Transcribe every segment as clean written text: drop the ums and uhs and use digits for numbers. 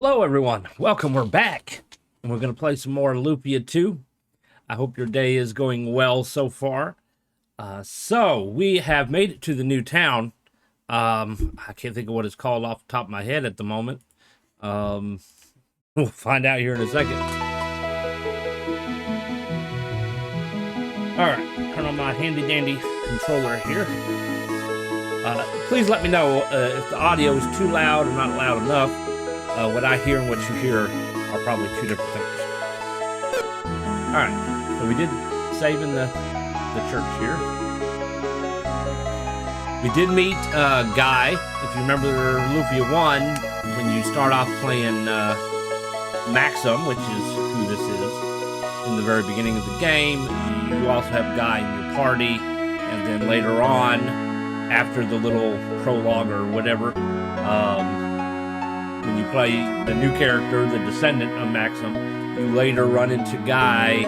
Hello everyone, welcome, we're back, and we're going to play some more Lufia 2. I hope your day is going well so far. So, we have made it to the new town. I can't think of what it's called off the top of my head at the moment. We'll find out here in a second. Alright, turn on my handy-dandy controller here. Please let me know if the audio is too loud or not loud enough. What I hear and what you hear are probably two different things. Alright, so we did save in the church here. We did meet Guy. If you remember Lufia 1, when you start off playing Maxim, which is who this is, in the very beginning of the game, you also have Guy in your party, and then later on, after the little prologue or whatever, when you play the new character, the descendant of Maxim, you later run into Guy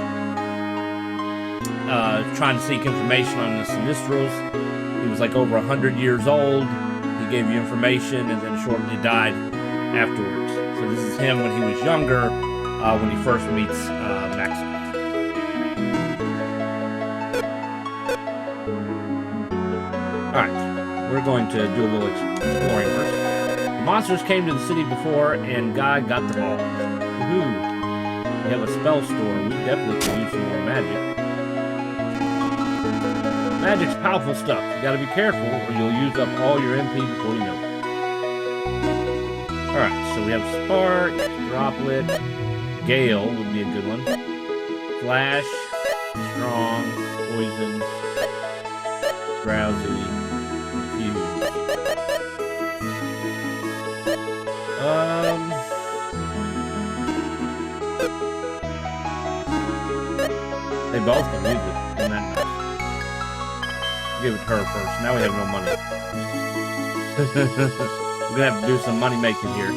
trying to seek information on the Sinistrals. He was like over 100 years old. He gave you information and then shortly died afterwards. So this is him when he was younger, when he first meets Maxim. Alright, we're going to do a little exploring first. The monsters came to the city before, and Guy got them all. Woohoo! We have a spell store. We definitely could use some more magic. Magic's powerful stuff. You gotta be careful, or you'll use up all your MP before you know it. Alright, so we have Spark, Droplet, Gale would be a good one. Flash, Strong, Poison, Drowsy, Confused. They both can use it. Isn't that nice? Give it to her first. Now we have no money. We're gonna have to do some money making here.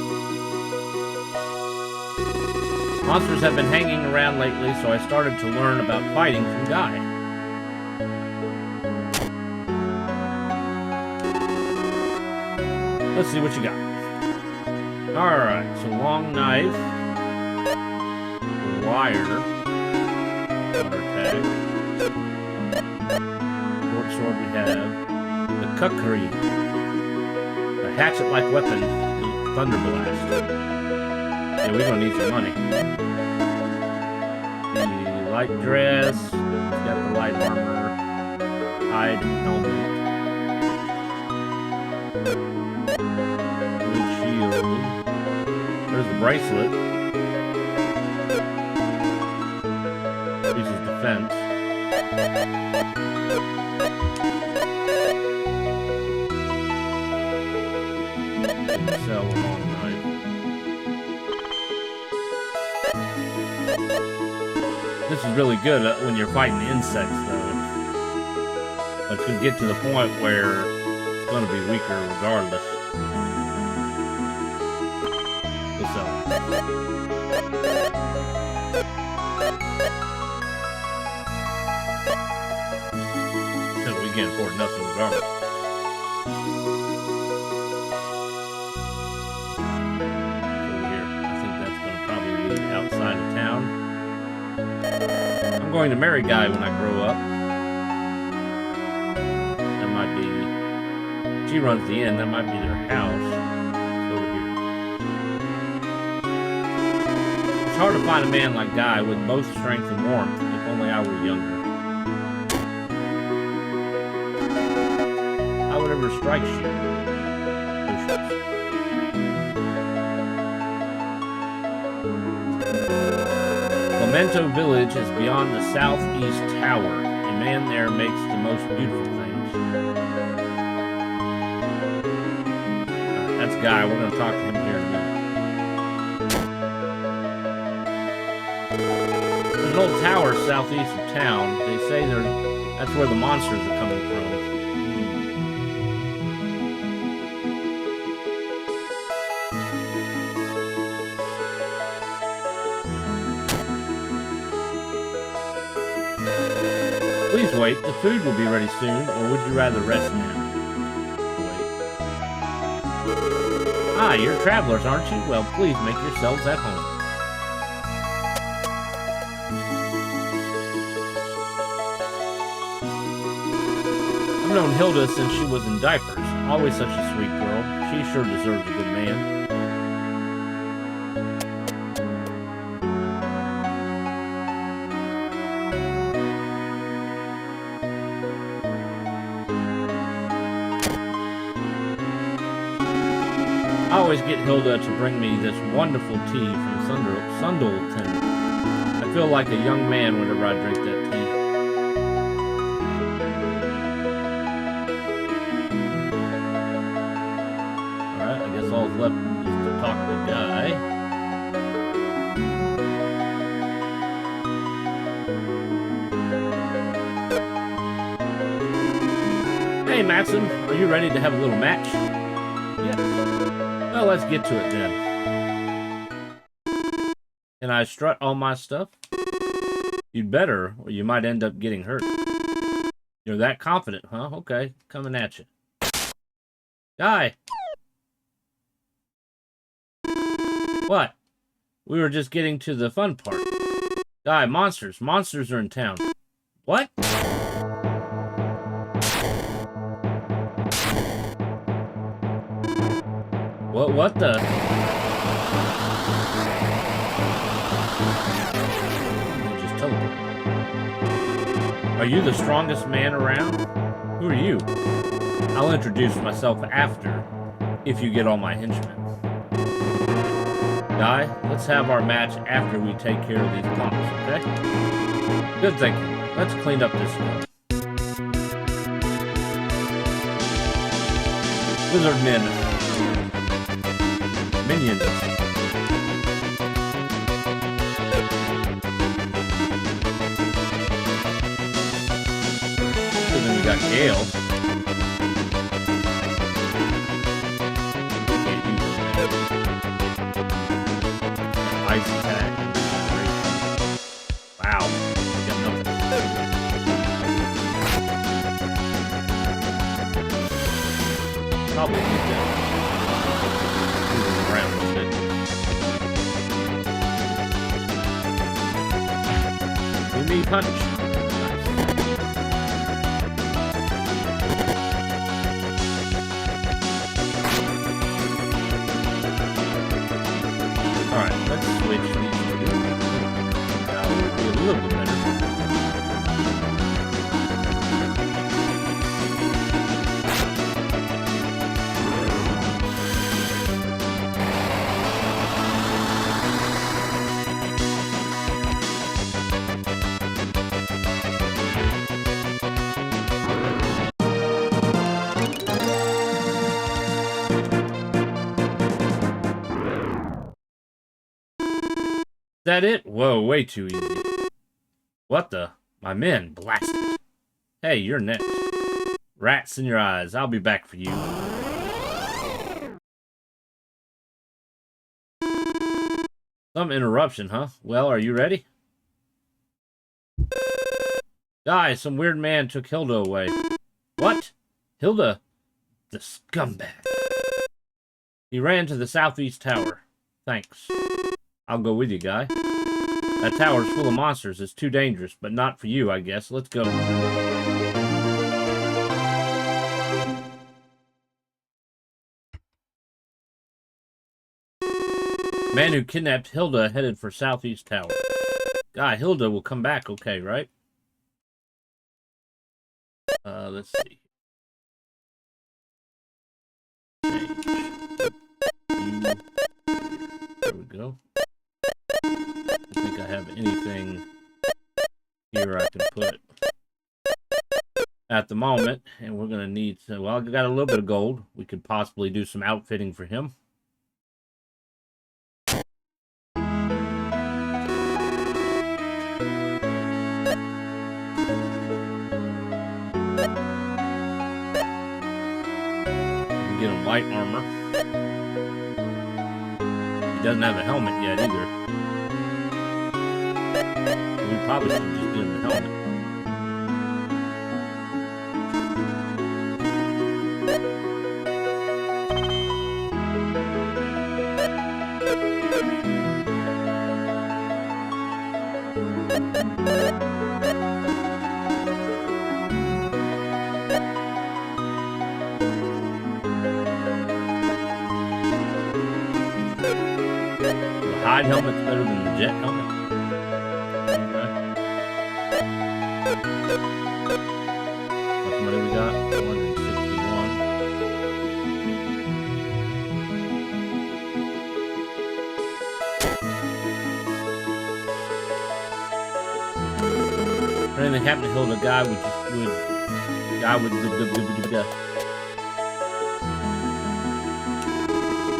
Monsters have been hanging around lately, so I started to learn about fighting from Guy. Let's see what you got. Alright, so long knife, wire, counter attack, short sword we have, the kukri, the hatchet-like weapon, the thunder blast. Yeah, we're gonna need some money. The light dress, got the light armor, hide helmet. There's the bracelet. Uses defense. Sell a long knife. This is really good when you're fighting insects, though. But it's going to get to the point where it's going to be weaker regardless. So we can't afford nothing regardless. Over here. I think that's going to probably lead outside of town. I'm going to marry Guy when I grow up. That might be... She runs the inn. That might be their house. It's hard to find a man like Guy with both strength and warmth, if only I were younger. How whatever strikes you. Memento Village is beyond the southeast tower. A man there makes the most beautiful things. That's Guy. We're going to talk to him here in a minute. There's an old tower southeast of town. They say that's where the monsters are coming from. Please wait. The food will be ready soon, or would you rather rest now? Wait. Ah, you're travelers, aren't you? Well, please make yourselves at home. I've known Hilda since she was in diapers. Always such a sweet girl. She sure deserves a good man. I always get Hilda to bring me this wonderful tea from Sundleton. I feel like a young man whenever I drink that tea. Alright, I guess all left is to talk to the guy. Hey, Maxim, are you ready to have a little match? Yes. Well, let's get to it then. Can I strut all my stuff? You'd better, or you might end up getting hurt. You're that confident, huh? Okay, coming at you. Guy! What? We were just getting to the fun part. Guy, monsters. Monsters are in town. What? What the? Just teleport. Are you the strongest man around? Who are you? I'll introduce myself after, if you get all my henchmen. Guy, let's have our match after we take care of these punks, okay? Good thinking. Let's clean up this stuff. Lizard men. Minions. And then we got Gale. Ice attack. Wow. Got nothing. Probably need to move around a little bit. Give me punch. Alright, let's switch these two. Now we'll be a little bit better. Is that it? Whoa, way too easy. What the? My men, blasted. Hey, you're next. Rats in your eyes. I'll be back for you. Some interruption, huh? Well, are you ready? Guys, some weird man took Hilda away. What? Hilda? The scumbag. He ran to the southeast tower. Thanks. I'll go with you, Guy. That tower's full of monsters. It's too dangerous, but not for you, I guess. Let's go. Man who kidnapped Hilda headed for southeast tower. Guy, Hilda will come back okay, right? Let's see. Change. There we go. I don't think I have anything here I can put at the moment, and we're gonna need to, well, I got a little bit of gold. We could possibly do some outfitting for him. Get him light armor. He doesn't have a helmet yet either. We probably should just get him the helmet. The hide helmet's better than the jet helmet. What money we got? 161. If anything happened to kill the guy would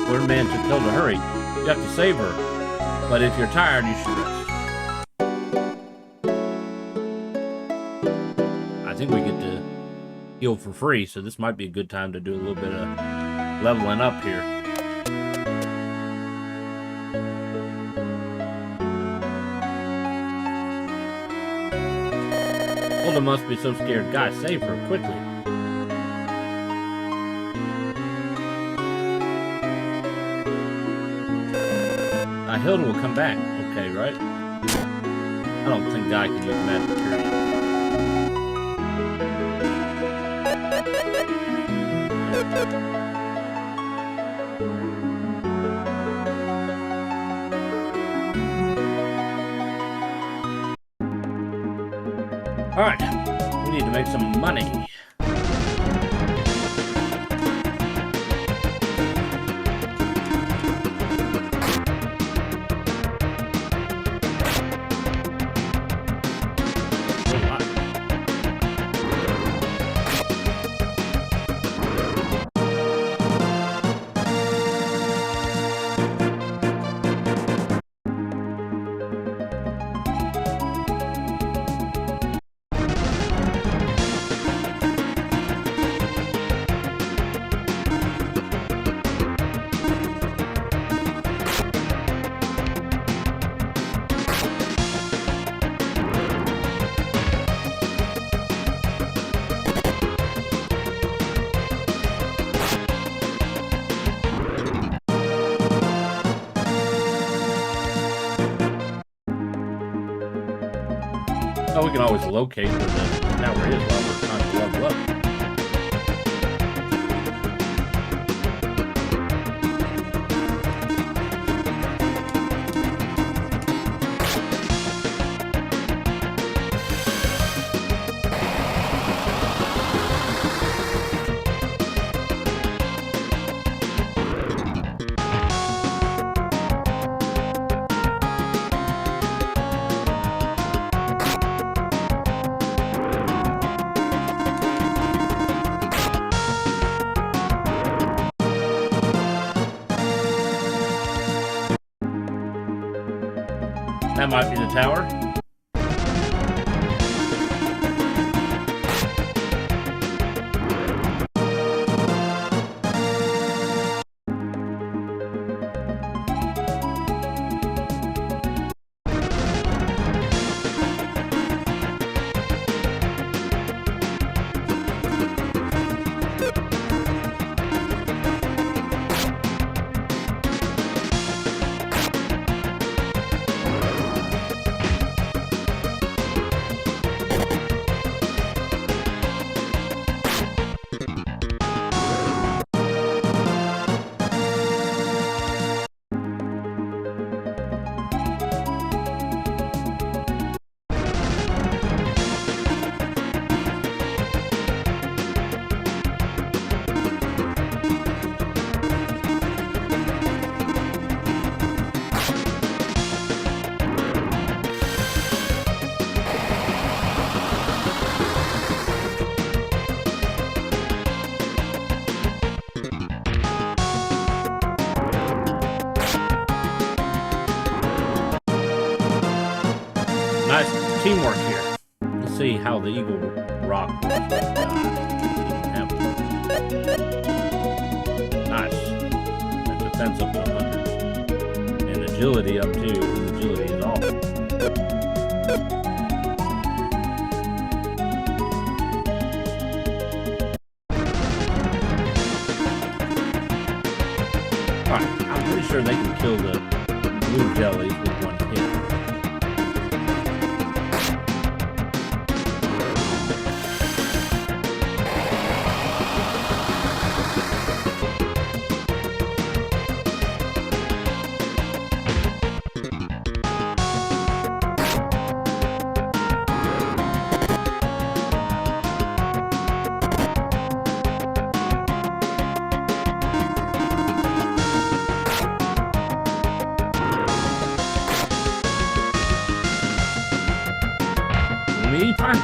Word man took Hilda, hurry. You have to save her. But if you're tired, you should rest. I think we get to heal for free, so this might be a good time to do a little bit of leveling up here. Hilda must be so scared. Guys, save her quickly. Hilda will come back. Okay, right? I don't think Guy can use magic, period. Alright, we need to make some money. Oh, we can always locate where the tower is while we're trying to level up. That might be the tower. Nice teamwork here. Let's see how the Eagle Rock works. Nice. And defense up to 100. And agility up to. Agility is awful. Alright, I'm pretty sure they can kill the blue jellies with one hit. Enemy punch.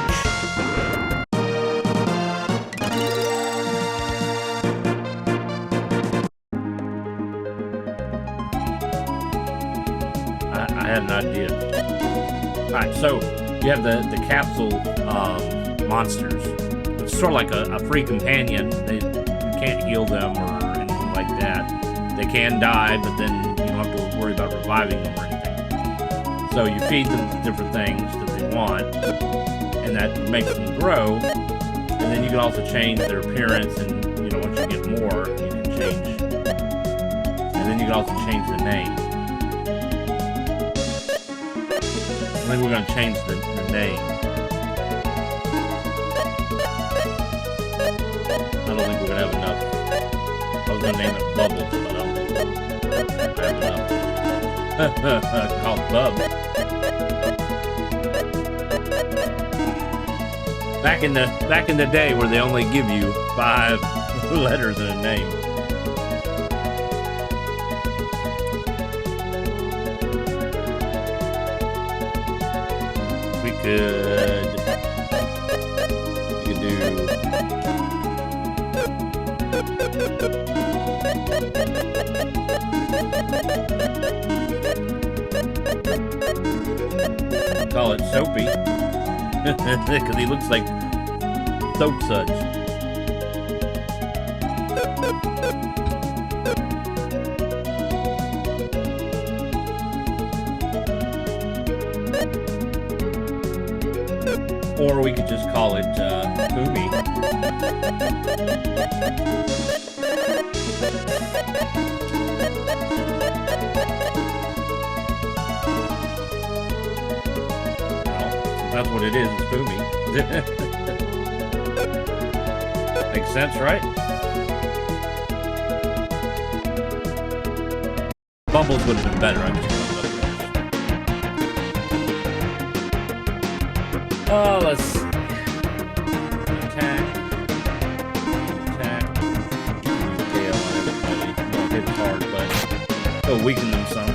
I had an idea. Alright, so you have the capsule monsters. It's sort of like a free companion. You can't heal them or anything like that. They can die, but then you don't have to worry about reviving them or anything. So you feed them different things that they want, and that makes them grow. And then you can also change their appearance, and once you get more, you can change. And then you can also change the name. I think we're going to change the name. I don't think we're going to have enough. I was going to name it Bubbles, but I don't think we'll have enough. Called Bub. Back in the day where they only give you 5 letters in a name. We could do call it Soapy because he looks like soap suds. Or we could just call it Fumi. Well, that's what it is, it's Fumi. Makes sense, right? Bubbles would have been better, I'm just oh, let's see. Attack. Gale on everybody. Won't hit hard, but it'll weaken them some.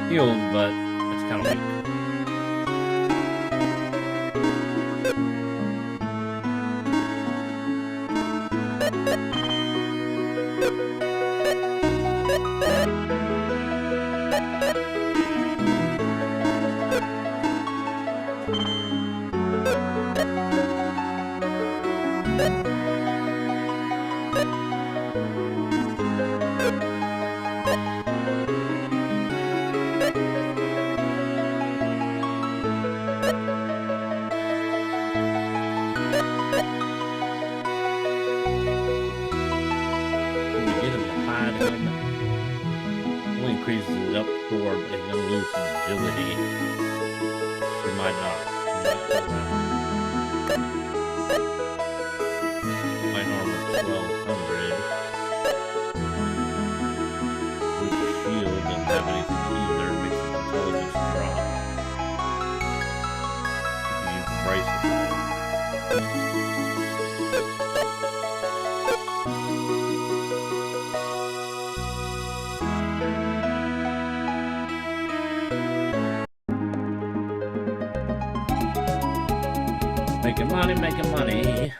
Healed, but it's kind of weak. Only increases it up 4, but he's going to lose some agility. He might not. Light armor 1200. With shield and that Making money, making money.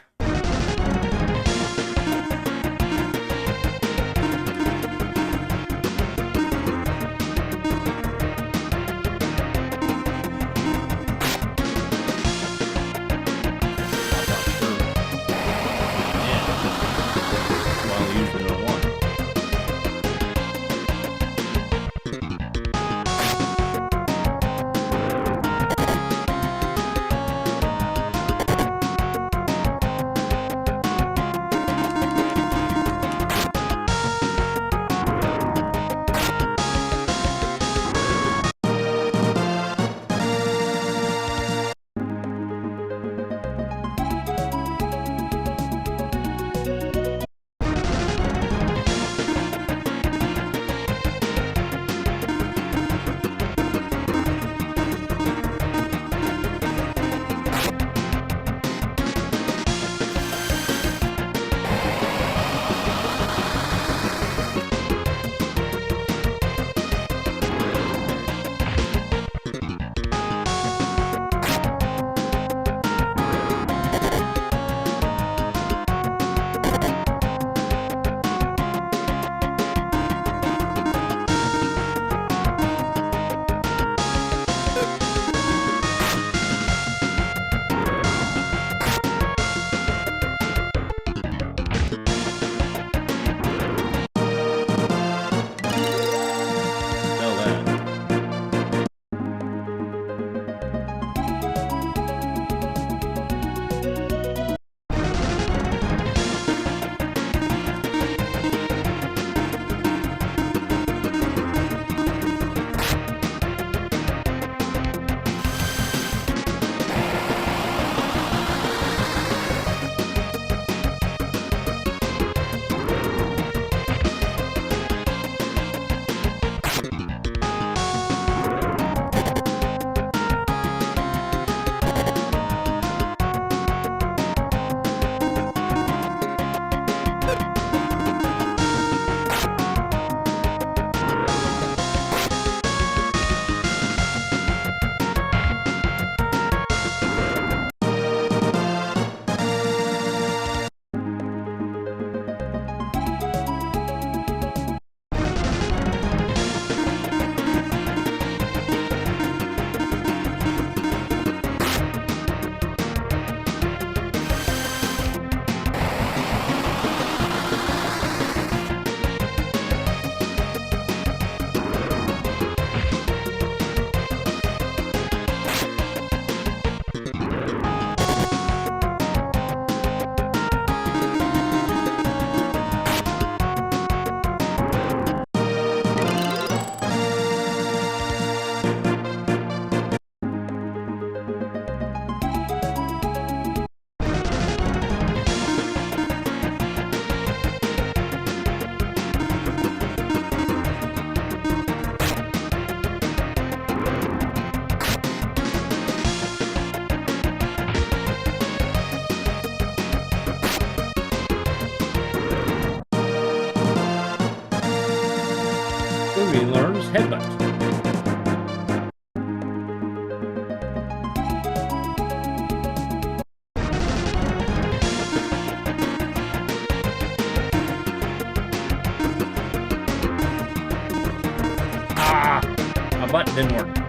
Lufia learns headbutt. Ah! My button didn't work.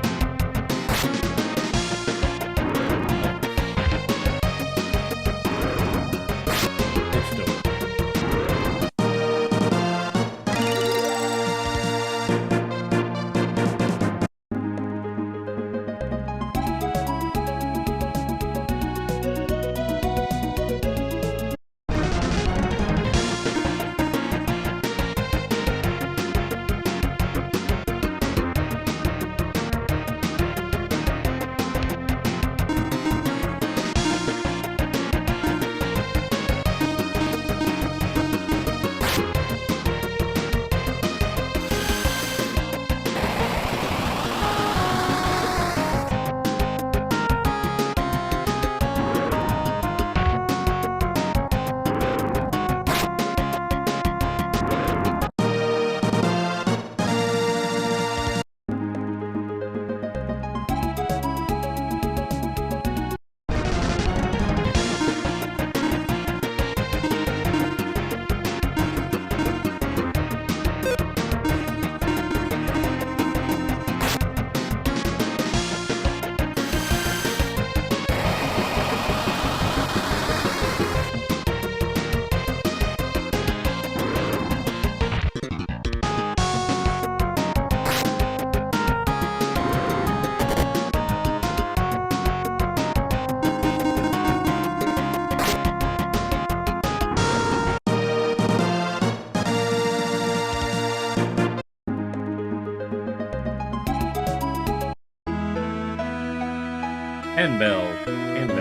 Canbell, something like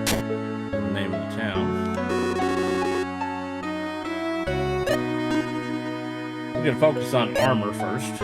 that. The name of the town. We're gonna focus on armor first.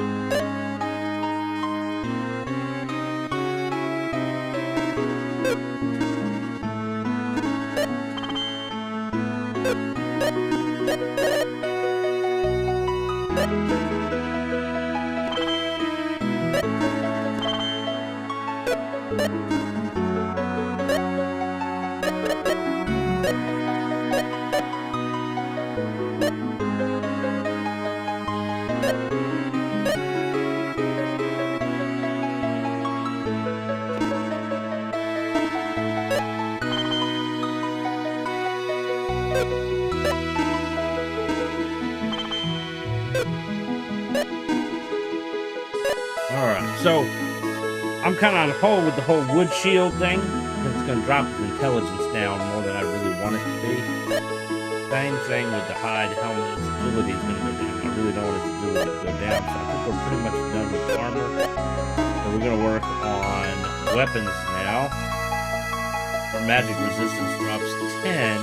Alright, so I'm kind of on a pole with the whole wood shield thing. It's going to drop his intelligence down more than I really want it to be. Same thing with the hide helmet. Its agility is going to go down. I really don't want its agility to go down, so I think we're pretty much done with armor. So we're going to work on weapons now. Her magic resistance drops 10,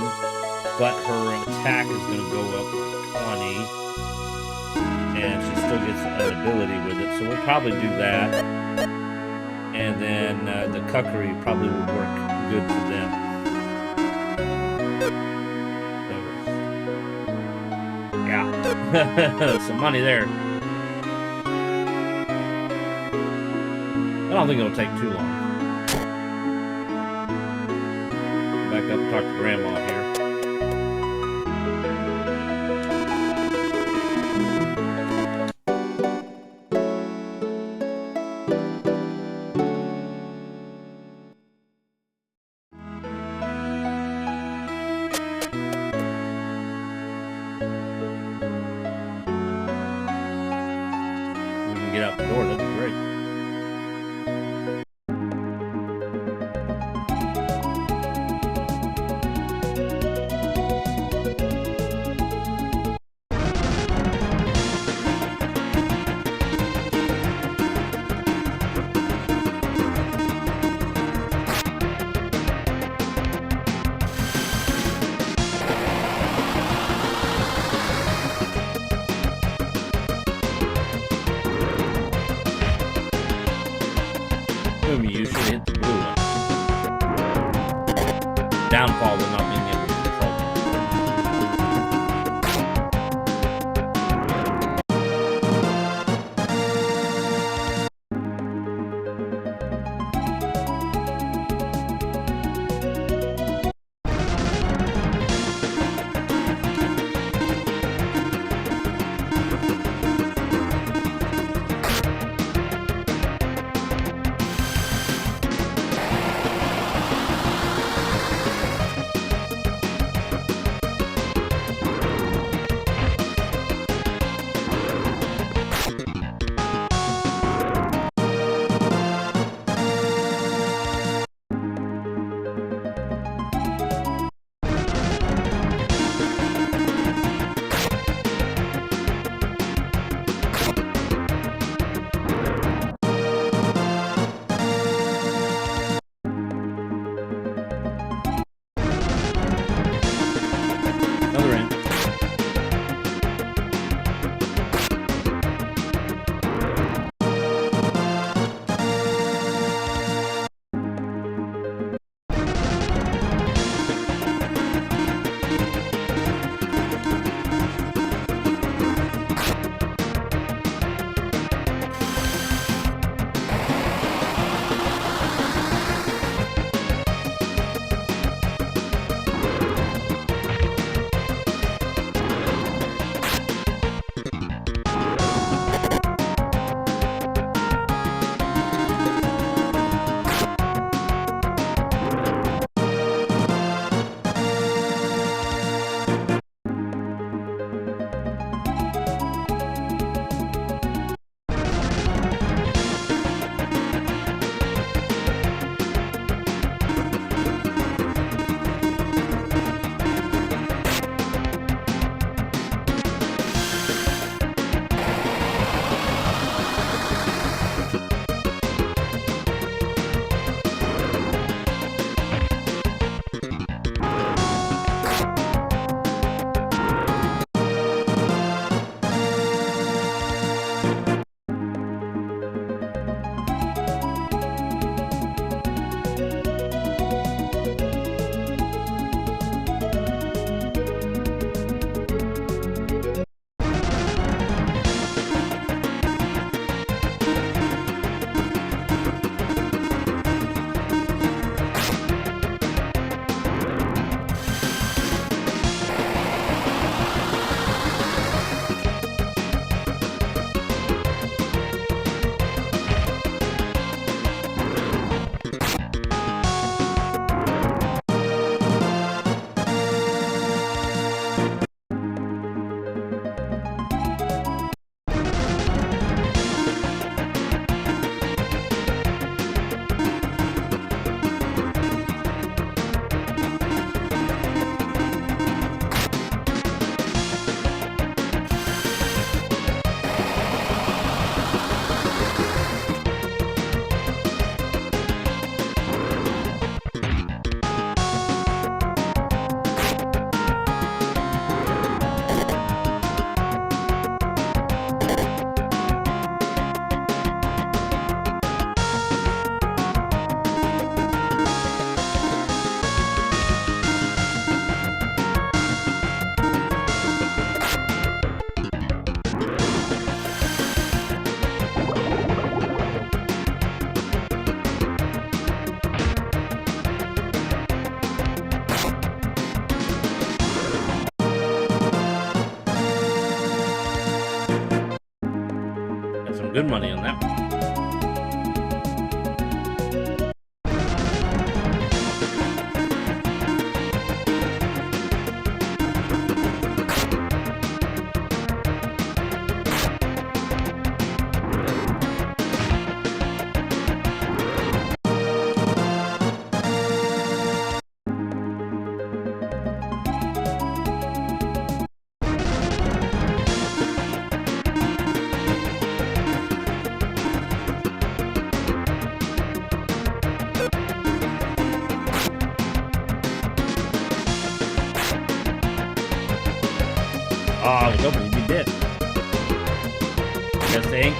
but her attack is going to go up 20. And she still gets an ability with it, so we'll probably do that. And then the cuckery probably will work good for them. So, yeah, some money there. I don't think it'll take too long. Back up and talk to Grandma here. Get out the door, that'd be great. You should hit the blue one. Downfall will not be able to control. Good money on that one. Oh, I was hoping you'd be dead. Guess they ain't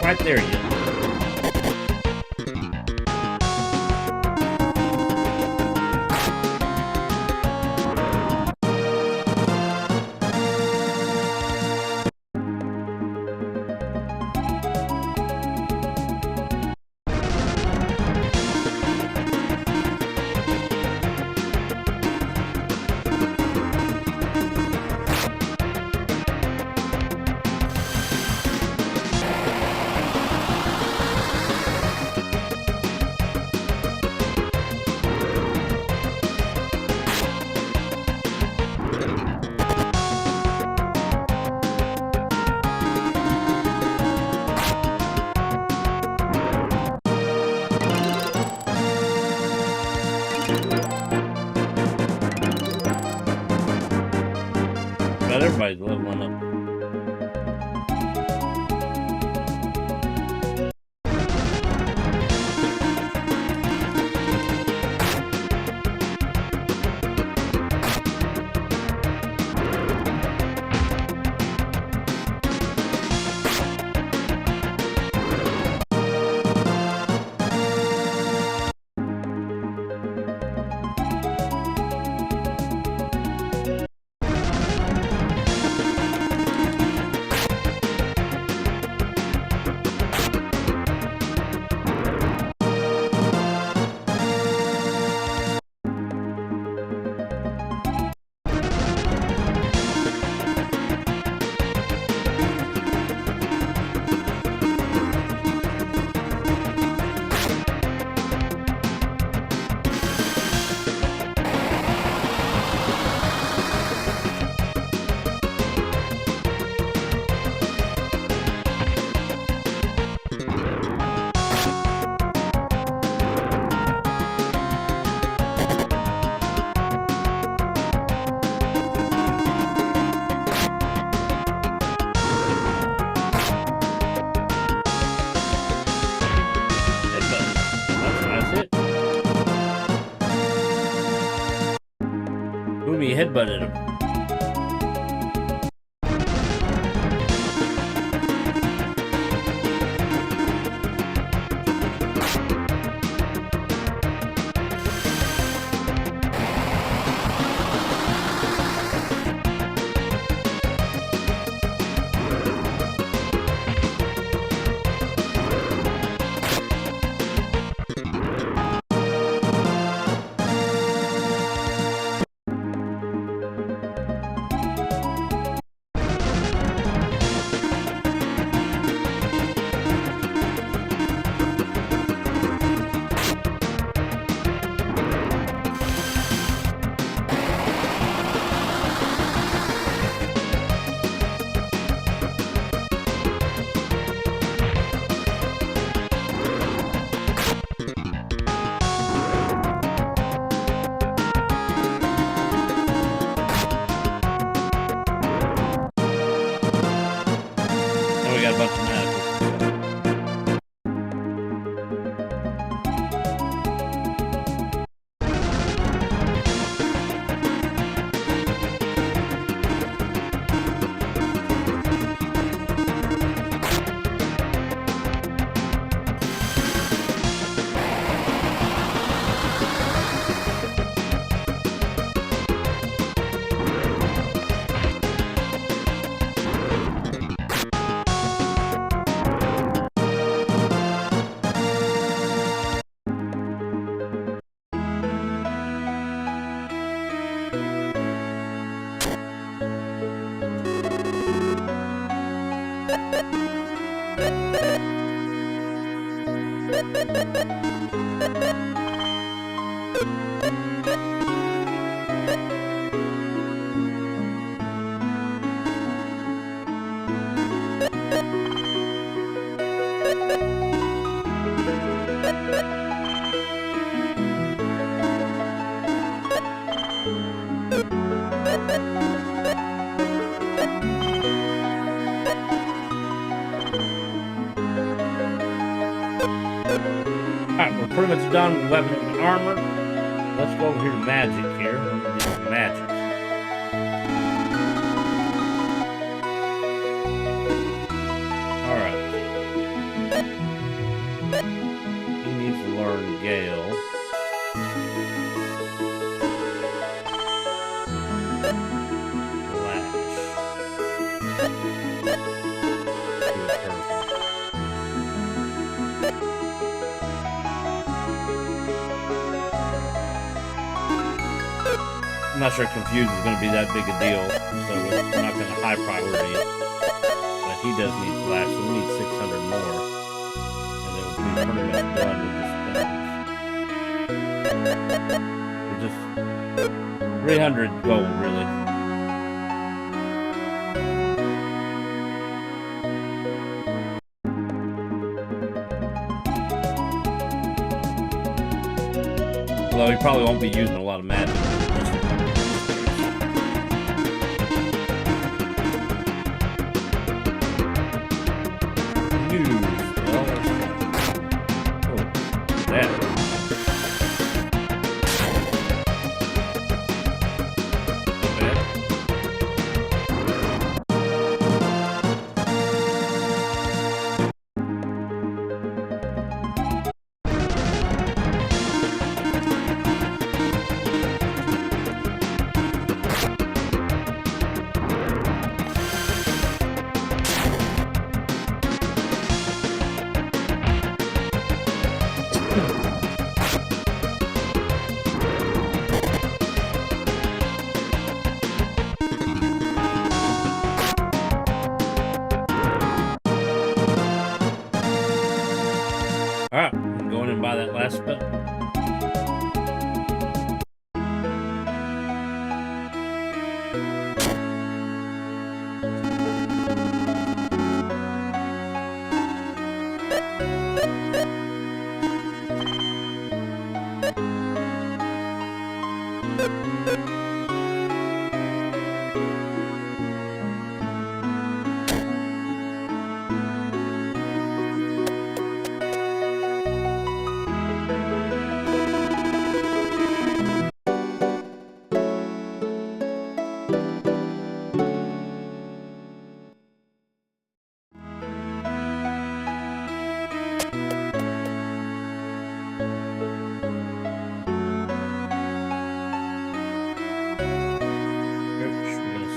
quite there yet. Everybody's leveling up. Boomy headbutted him. Alright, we're pretty much done with weapons and armor. Let's go over here to magic here. Let me do some magic. Alright. He needs to learn Gale. I'm not sure Confuse is going to be that big a deal, so we're not going to high priority it. But he does need Flash, so we need 600 more. And then we'll be pretty much done with the spells. We're just 300 gold, really. Although he probably won't be using a lot of magic. Alright, I'm going and buy that last spell.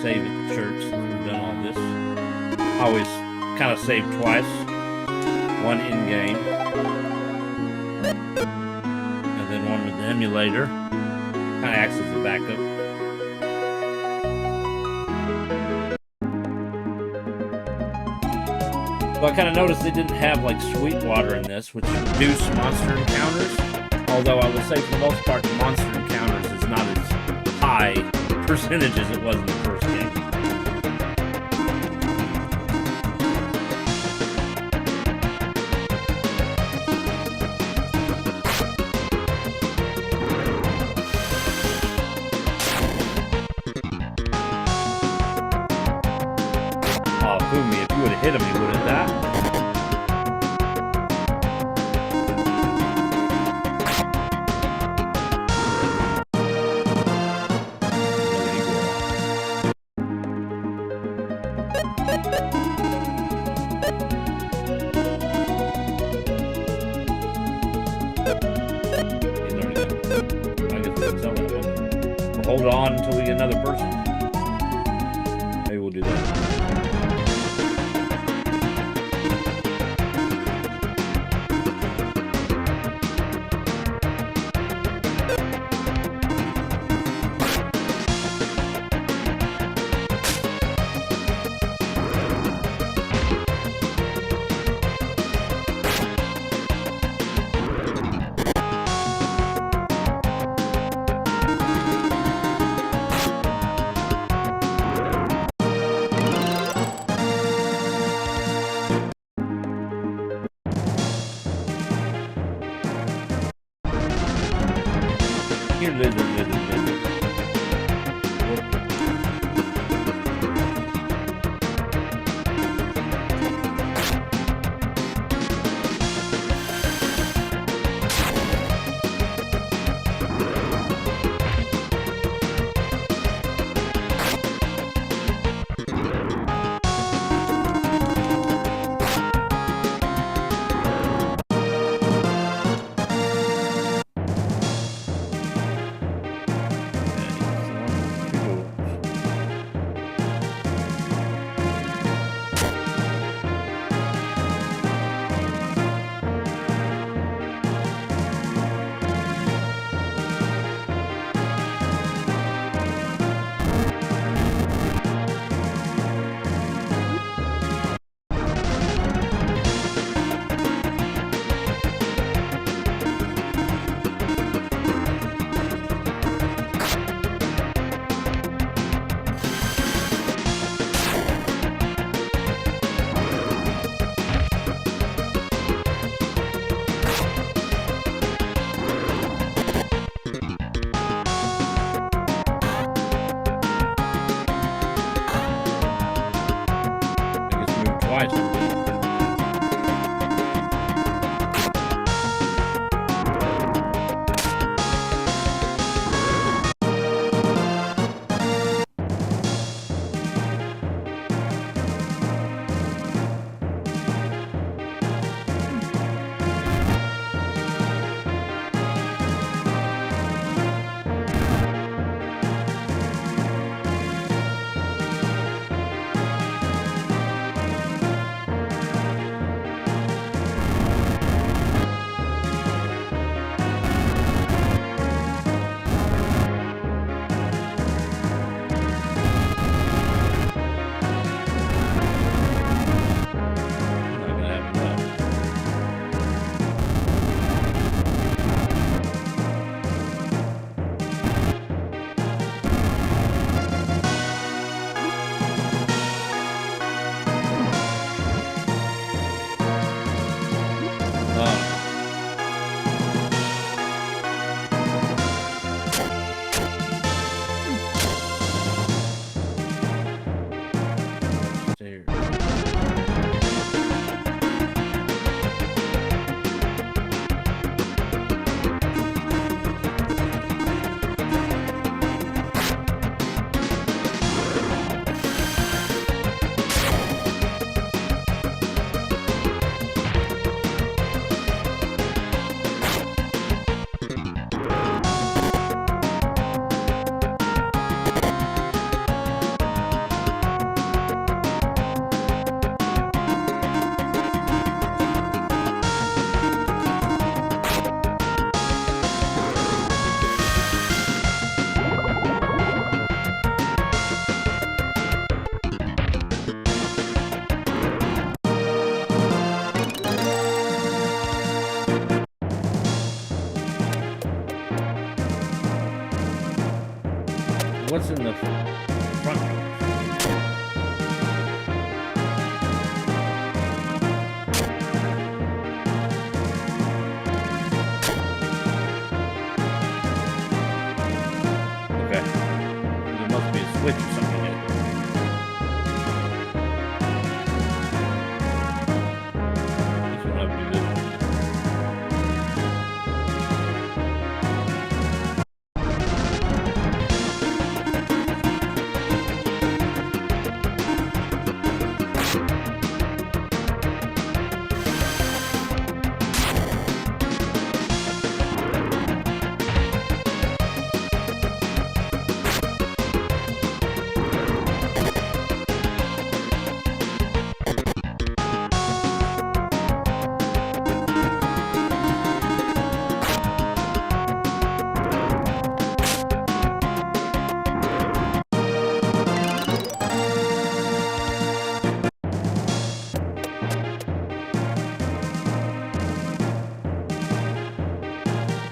Save at the church since we've done all this. I always kind of save twice. One in-game. And then one with the emulator. Kind of acts as a backup. So I kind of noticed they didn't have like Sweetwater in this, which reduced monster encounters. Although I will say for the most part the monster encounters is not as high percentage as it was in the first game. Oh, Fumi, if you would have hit him, he would have died. Hold on until we get another person. Maybe we'll do that. lizard. What's in the front? Okay. There must be a switch or something in it. This one have to do this.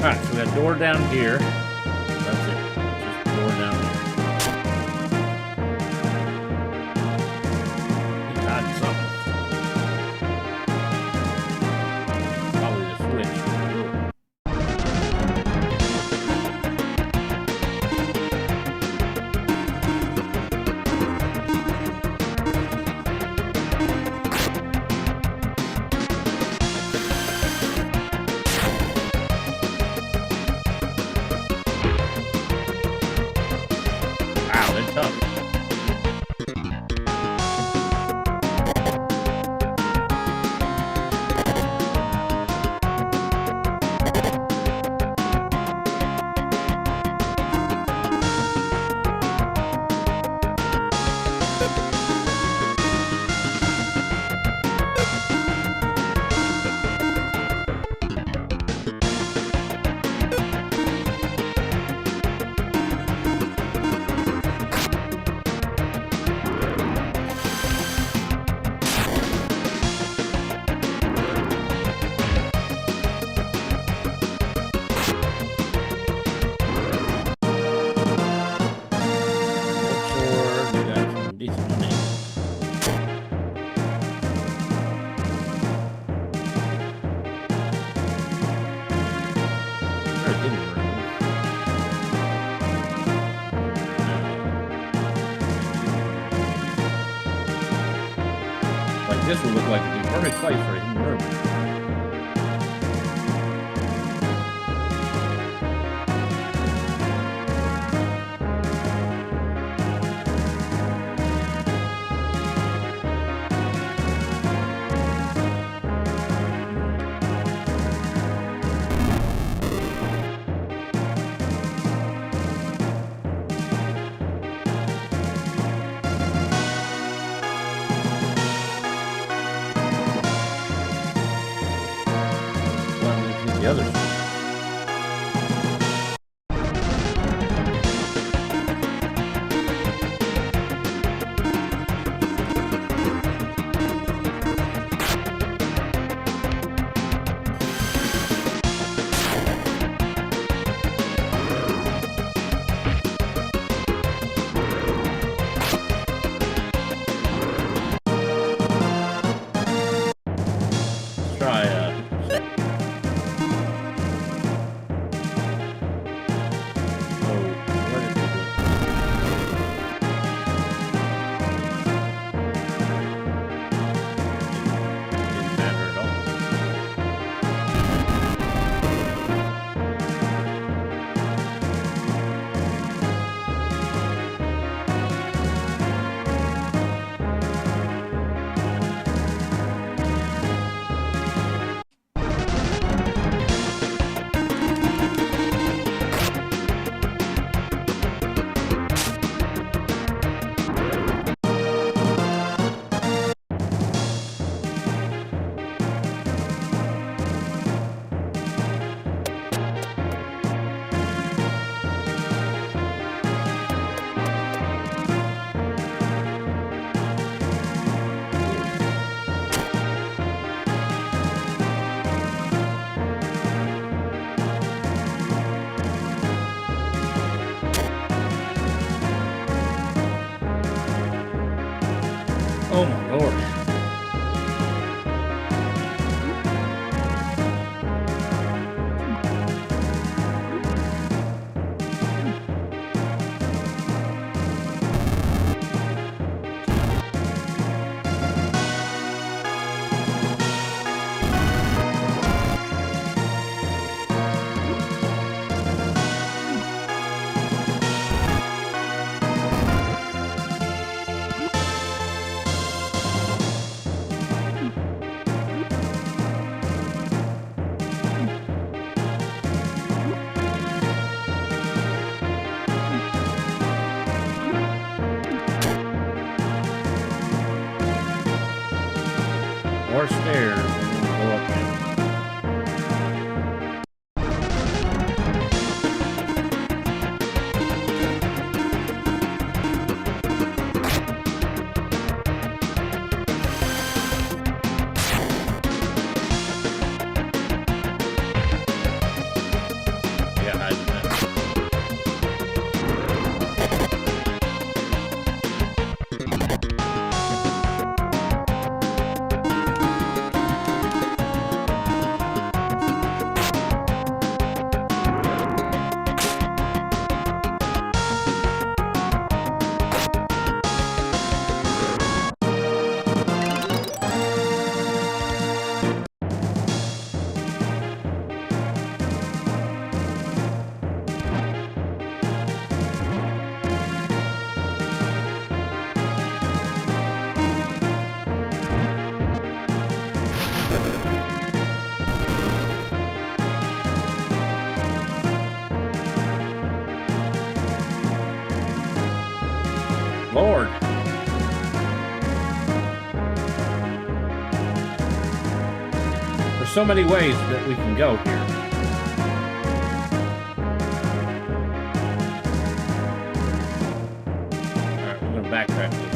Alright, so we got a door down here. That's it. Just a door down there. He's hiding something. Probably the switch. Like this would look like the perfect place for a hidden room. The others. Oh my lord. More stairs, and we'll go up there. Yeah, hide in that. Lord. There's so many ways that we can go here. Alright, we're gonna backtrack a little bit.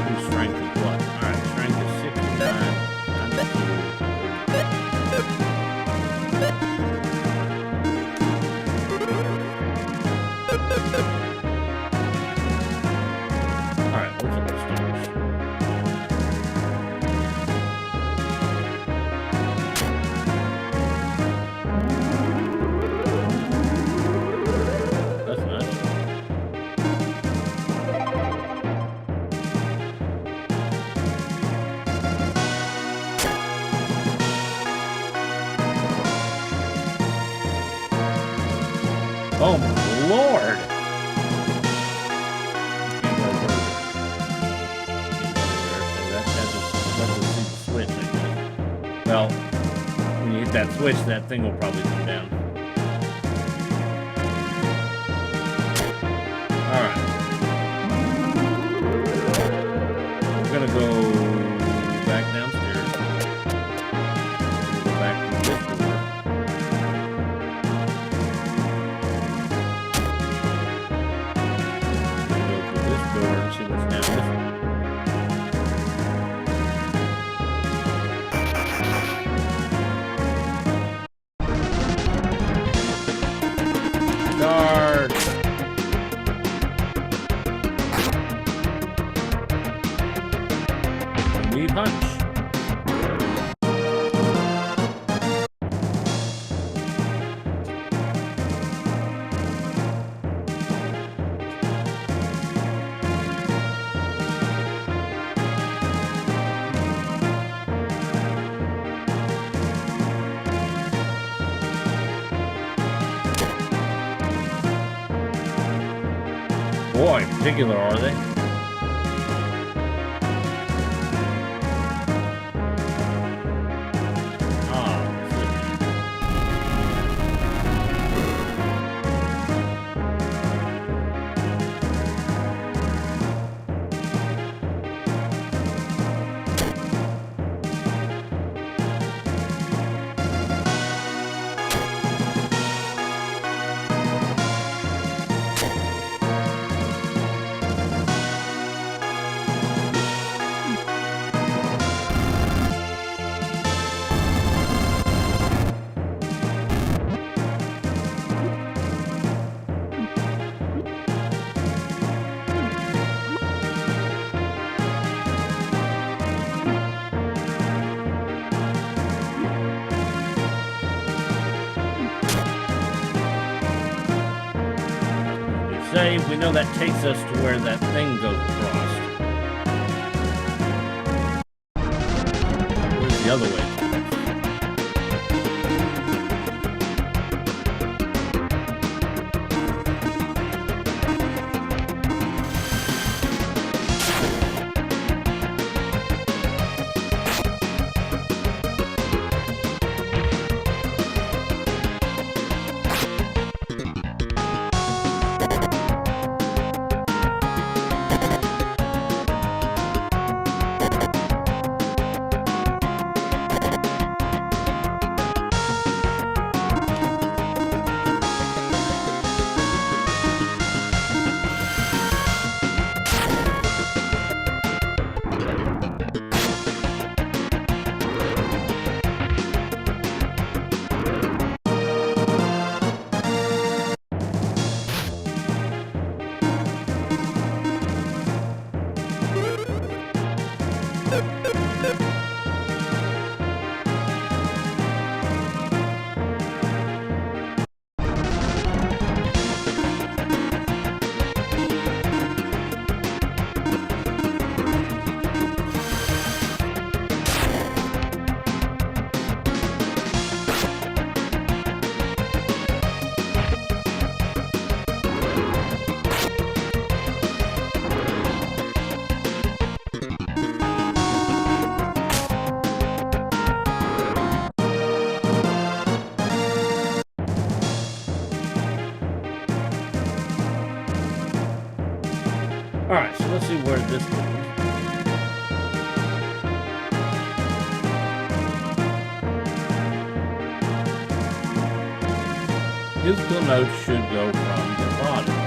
Whose strength is what? Alright, strength is 69, 92. Alright, what's up the stairs? That's nice. Oh my lord! That's a switch, I guess. Well, when you hit that switch, that thing will probably come down. Alright. We're gonna go back downstairs. Go back to this door. Door and see what's down this way. Guard! We punch. Boy, in particular, are they? Save, we know that takes us to where that thing goes across. Where's the other way? Alright, so let's see where this goes. Musical notes should go from the bottom.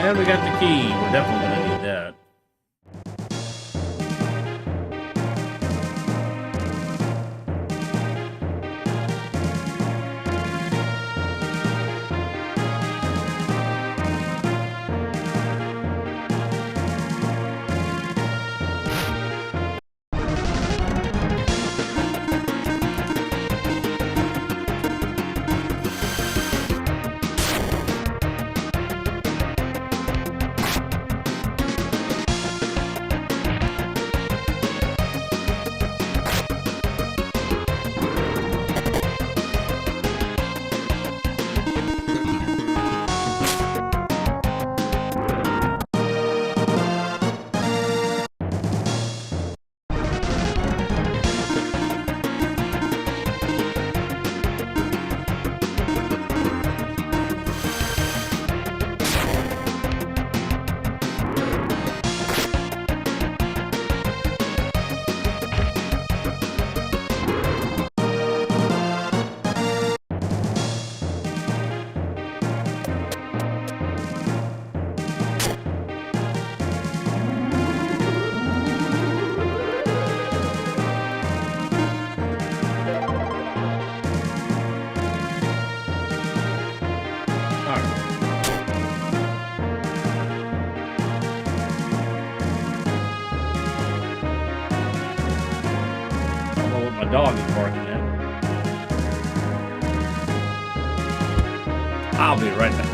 And we got the key. We're definitely going to need that. Dog is barking at. I'll be right back.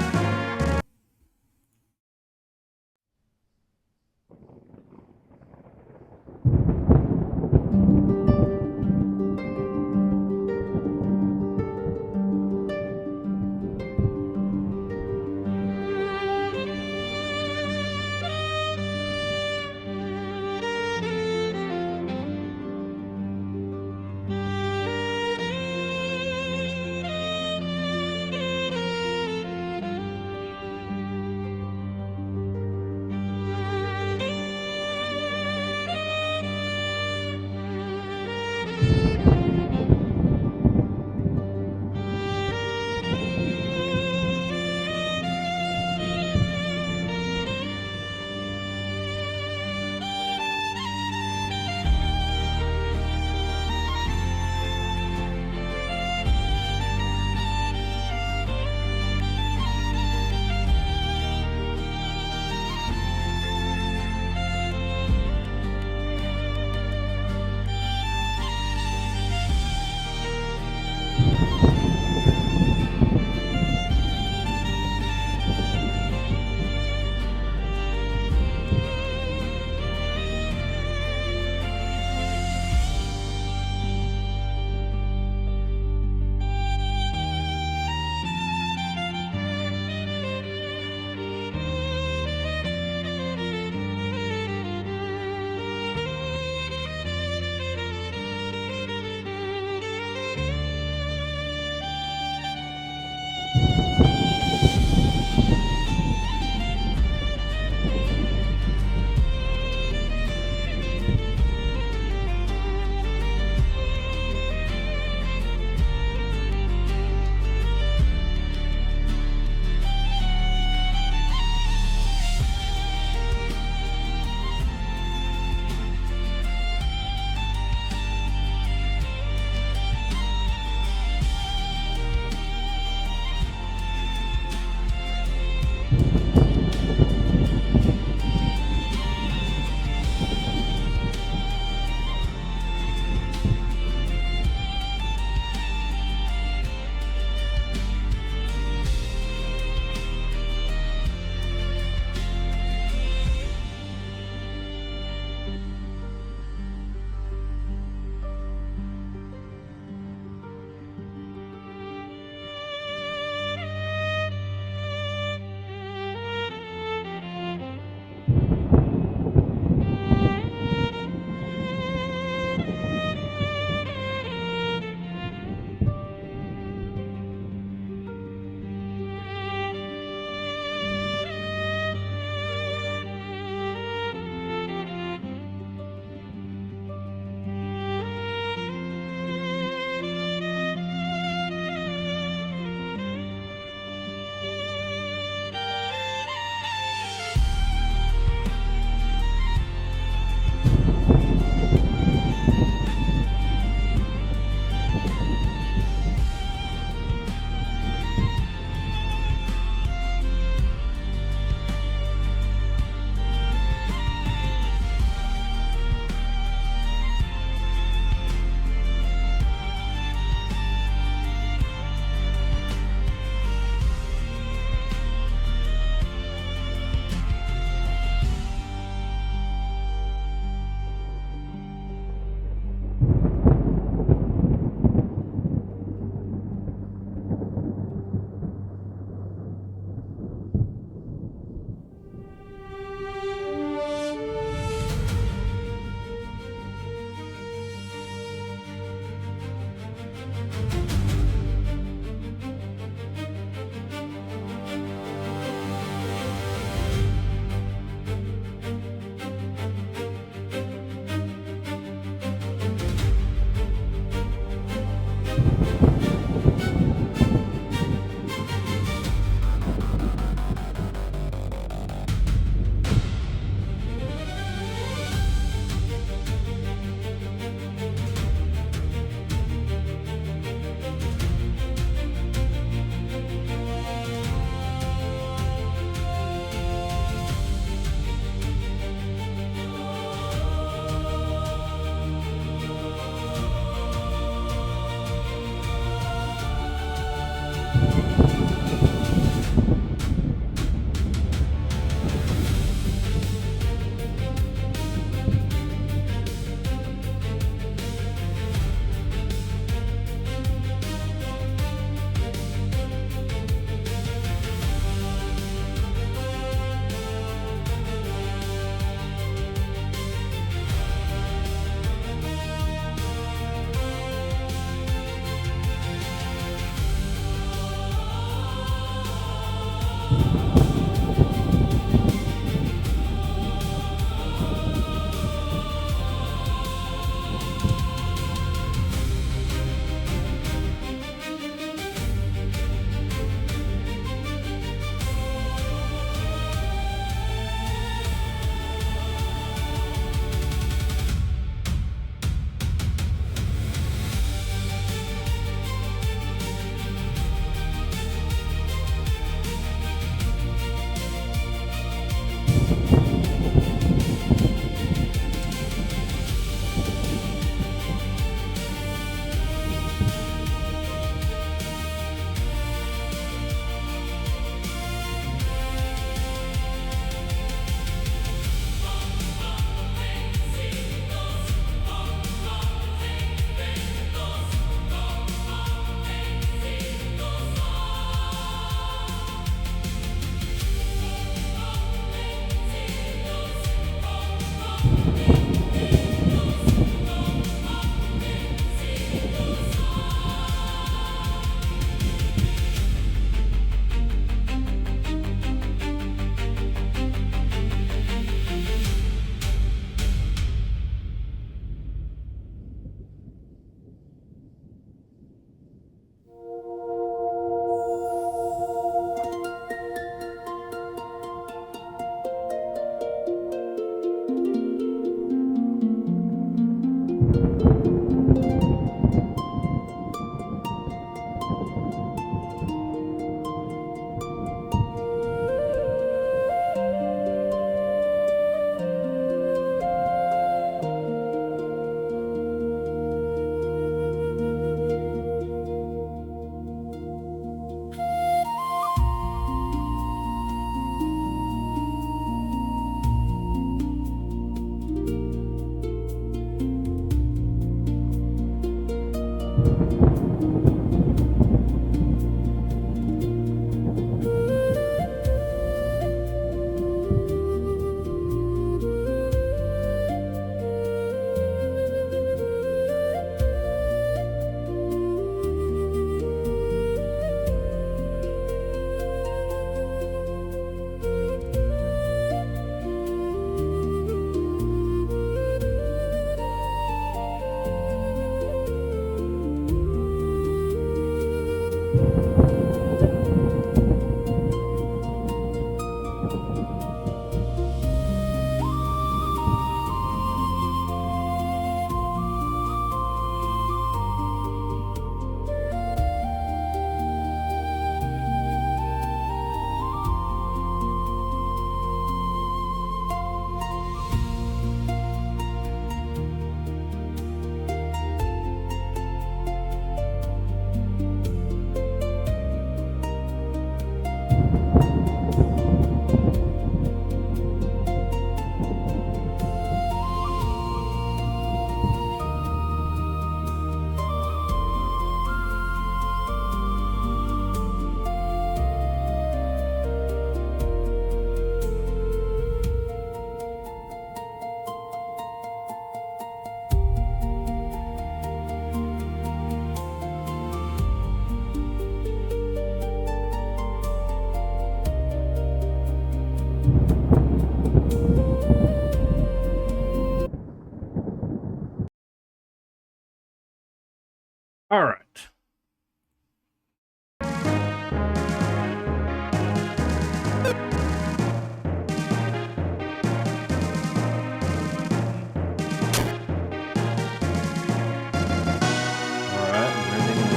All right.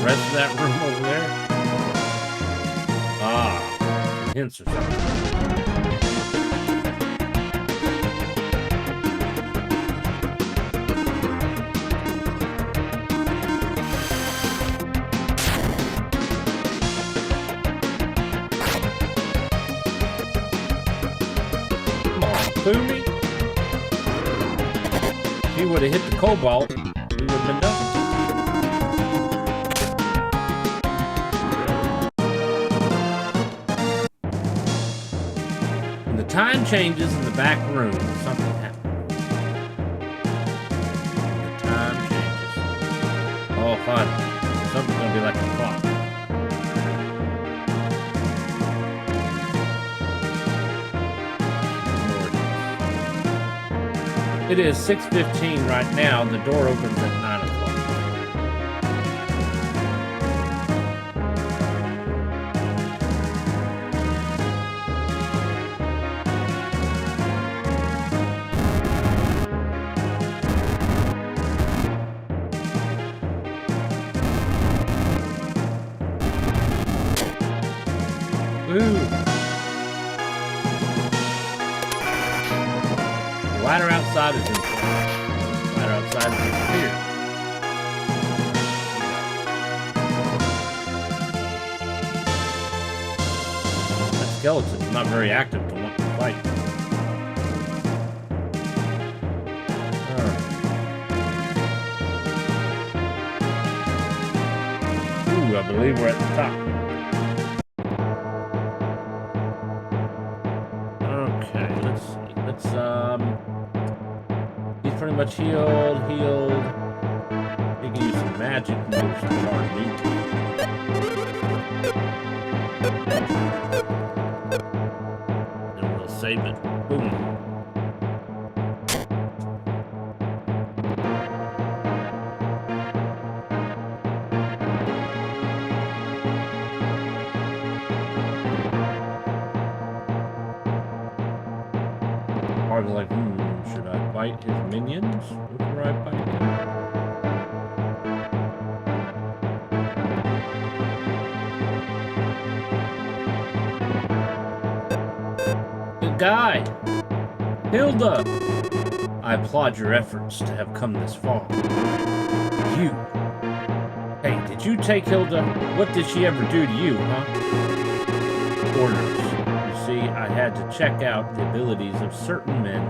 Rest of that room over there. Ah, hints or something. poo me? If he would have hit the cobalt, we would have been done. When the time changes in the back room, something happens. The time changes. Oh, fun. Something's gonna be like a clock. It is 6:15 right now. The door opens at 9 o'clock. Ooh. The ladder outside is in place. The ladder outside is here. That skeleton's not very active to want to fight. Ooh, I believe we're at the top. He's pretty much healed. He can use some magic moves to charge me. Then we'll save it. Boom. I was like, should I bite his minions before I bite him? Good guy! Hilda! I applaud your efforts to have come this far. You! Hey, did you take Hilda? What did she ever do to you, huh? Orders. See, I had to check out the abilities of certain men.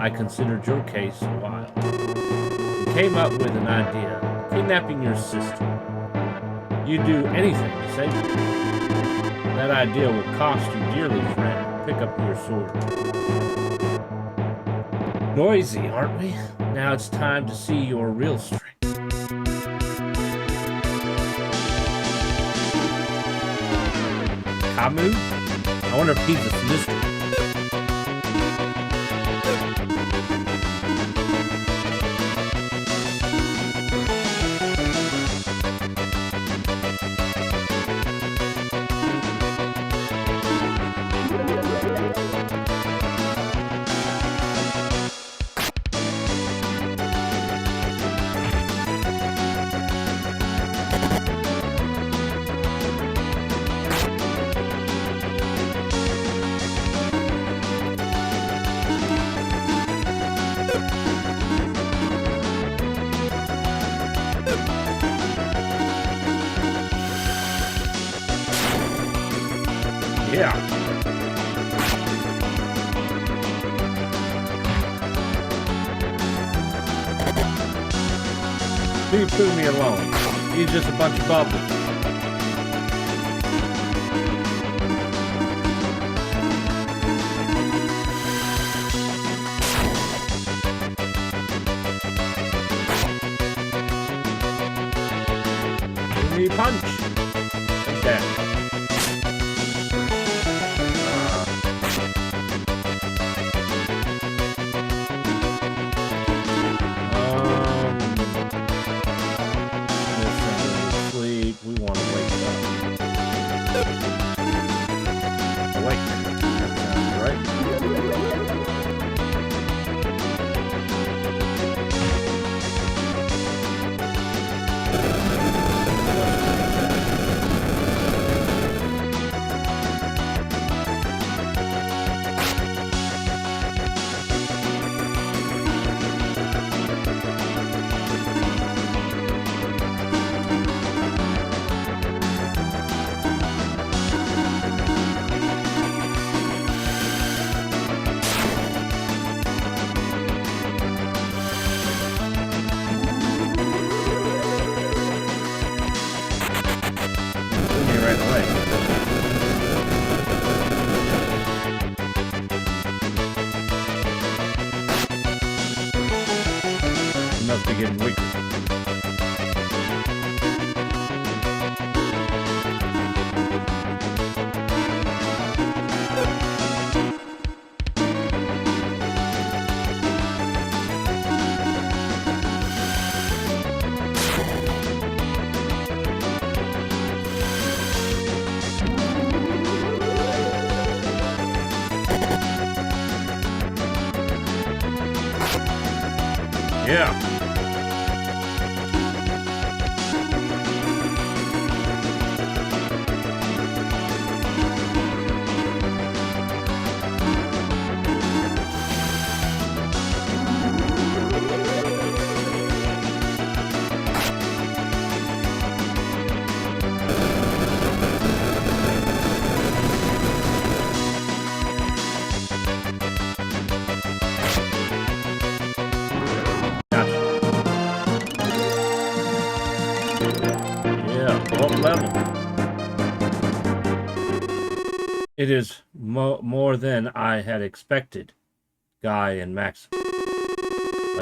I considered your case wild. And came up with an idea, kidnapping your sister. You'd do anything to save her. That idea will cost you dearly, friend. Pick up your sword. Noisy, aren't we? Now it's time to see your real strength. Camus? I wonder if he's a Sinistral. Yeah. Leave me alone. He's just a bunch of bubbles. Give me a punch. Okay. We want to wake up. Awake. That sounds right. Yeah. What level? It is more than I had expected, Guy and Max.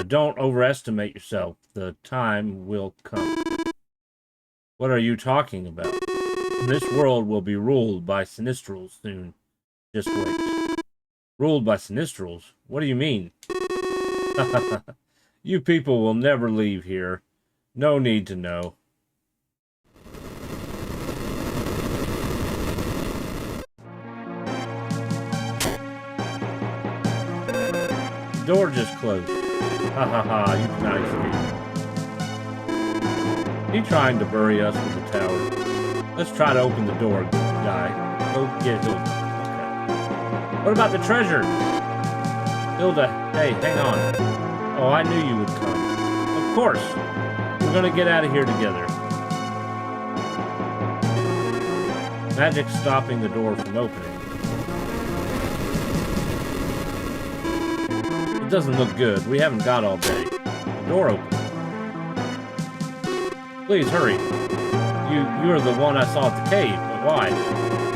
Don't overestimate yourself. The time will come. What are you talking about? This world will be ruled by Sinistrals soon. Just wait. Ruled by Sinistrals? What do you mean? You people will never leave here. No need to know. The door just closed. Ha ha ha, you cannot escape. He trying to bury us with the tower. Let's try to open the door, Guy. Go get Hilda. Okay. What about the treasure? Hilda, hey, hang on. Oh, I knew you would come. Of course. We're gonna get out of here together. Magic's stopping the door from opening. It doesn't look good. We haven't got all day. The door open. Please hurry. You're the one I saw at the cave, but why?